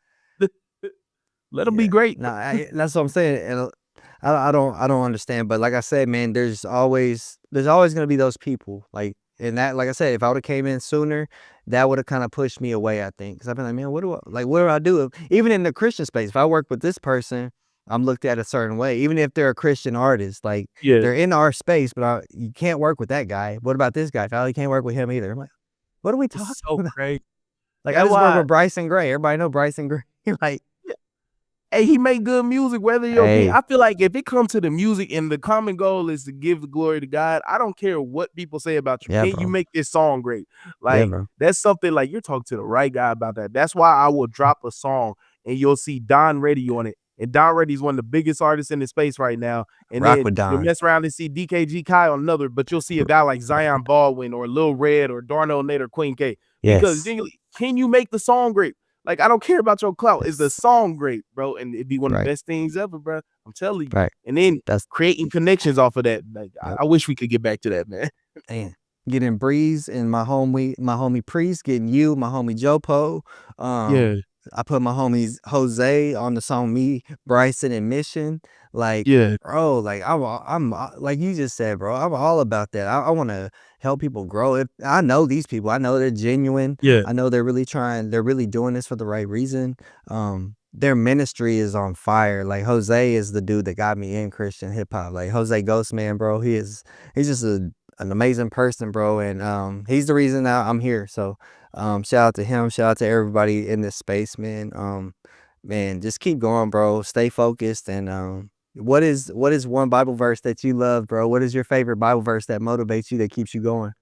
Let him be yeah. great. No, that's what I'm saying. And I don't understand. But like I said, man, there's always gonna be those people. And that, like I said, if I would have came in sooner, that would have kind of pushed me away, I think. Because I've been like, man, what do I do? Even in the Christian space, if I work with this person, I'm looked at a certain way. Even if they're a Christian artist, like Yeah, they're in our space, but you can't work with that guy. What about this guy? You can't work with him either. I'm like, what are we talking it's so about? crazy. Like I That's just work why with Bryson Gray. Everybody know Bryson Gray. Like, hey, he make good music, whether your opinion. hey, I feel like if it comes to the music and the common goal is to give the glory to God, I don't care what people say about you. yeah, Can you bro. make this song great? Yeah, Like, bro. that's something like you're talking to the right guy about that. That's why I will drop a song and you'll see Don Reddy on it. And Don Reddy's one of the biggest artists in the space right now. And Rock then with you'll Don. mess around and see DKG Kai on another, but you'll see a guy like Zion Baldwin or Lil Red or Darnell Nate or Queen K. Because Yes. genuinely, can you make the song great? Like, I don't care about your clout. Is the Yes. song great, bro? And it'd be one of the Right. best things ever, bro. I'm telling you. Right. And then That's creating connections off of that. Like, yep. I wish we could get back to that, man. Man. Getting Breeze and my homie Priest, getting you, my homie Jopo. Yeah, I put my homies Jose on the song Me, Bryson, and Mission. Like, yeah, bro, like I'm like you just said, bro. I'm all about that. I want to help people grow. I know these people. I know they're genuine. yeah, I know they're really trying. They're really doing this for the right reason. Their ministry is on fire. Like Jose is the dude that got me in Christian hip hop. Like Jose Ghostman, bro. He's just an amazing person, bro. And he's the reason that I'm here. So shout out to him. Shout out to everybody in this space, man. Man, just keep going, bro. Stay focused. And what is one Bible verse that you love, bro? What is your favorite Bible verse that motivates you, that keeps you going?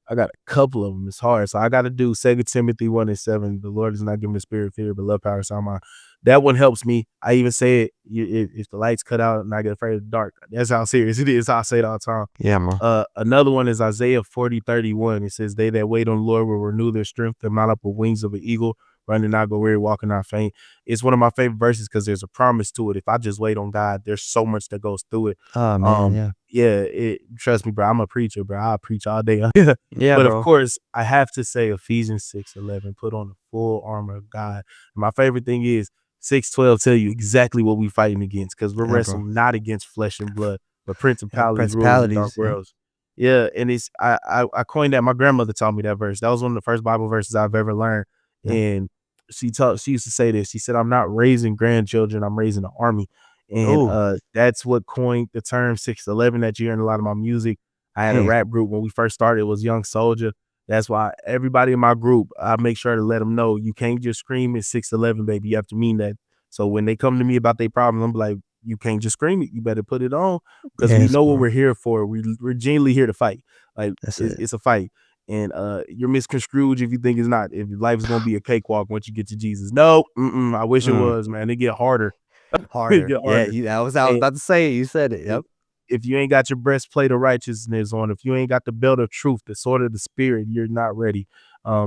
I got a couple of them. It's hard. So I got to do 2 Timothy 1:7. The Lord does not give me a spirit of fear, but love, power, and sound mind. That one helps me. I even say it if the lights cut out and I get afraid of the dark. That's how serious it is. I say it all the time. Yeah, man. Another one is Isaiah 40:31. It says, they that wait on the Lord will renew their strength and mount up with wings of an eagle. running not go weary, walking not faint. It's one of my favorite verses because there's a promise to it. If I just wait on God, there's so much that goes through it. Oh, man, yeah. Yeah, trust me, bro. I'm a preacher, bro. I preach all day. Yeah, But of bro. course, I have to say Ephesians 6:11, put on the full armor of God. And my favorite thing is 6:12 tell you exactly what we fighting against because we're Yeah, bro. wrestling not against flesh and blood, but Yeah, principalities, rulers, and dark principalities, yeah. worlds. Yeah, and it's I coined that. My grandmother taught me that verse. That was one of the first Bible verses I've ever learned. Yeah. And she used to say this. She said, "I'm not raising grandchildren, I'm raising an army." And Ooh, that's what coined the term 611 that you hear in a lot of my music. I had a man. rap group when we first started, it was Young Soldier. That's why everybody in my group, I make sure to let them know you can't just scream at 611, baby. You have to mean that. So when they come to me about their problem, I'm like, you can't just scream it. You better put it on because we Yes, know what bro. we're here for. We're genuinely here to fight. Like That's it's, it. it's a fight. And you're misconstrued if you think it's not. If life is gonna be a cakewalk once you get to Jesus. No, I wish it Mm, was, man. It get harder. It harder. get Yeah, harder. I was And about to say it, you said it, I yep. if you ain't got your breastplate of righteousness on, if you ain't got the belt of truth, the sword of the spirit, you're not ready.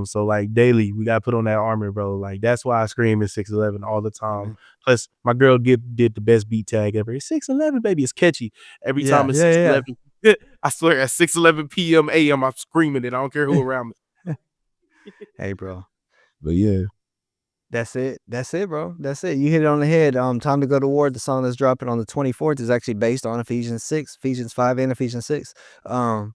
So like daily, we gotta put on that armor, bro. Like that's why I scream at 611 all the time. Mhm. Plus, my girl did the best beat tag ever. It's 611, baby. It's catchy. Every Yeah, time it's yeah, yeah, 611, I swear at 611 PM AM, I'm screaming it. I don't care who around me. yeah. Hey, bro. But yeah. That's it. That's it, bro. That's it. You hit it on the head. Time to Go to War, the song that's dropping on the 24th is actually based on Ephesians 6, Ephesians 5 and Ephesians 6.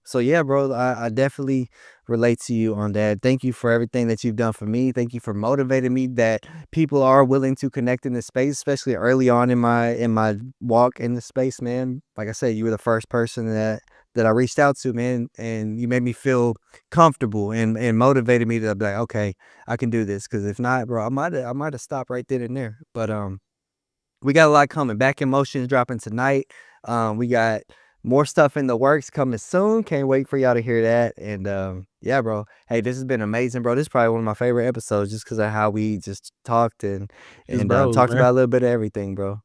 So yeah, bro, I definitely relate to you on that. Thank you for everything that you've done for me. Thank you for motivating me that people are willing to connect in this space, especially early on in my walk in the space, man. Like I said, you were the first person that I reached out to, man, and you made me feel comfortable and motivated me to be like, okay, I can do this. Cause if not, bro, I might have stopped right then and there. But we got a lot coming. Back in Motion is dropping tonight. We got more stuff in the works coming soon. Can't wait for y'all to hear that. And yeah, bro. Hey, this has been amazing, bro. This is probably one of my favorite episodes just because of how we just talked Just and bros, talked man. about a little bit of everything, bro.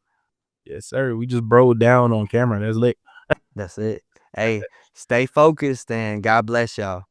Yes, sir. We just broed down on camera. That's lit. That's it. Hey, stay focused and God bless y'all.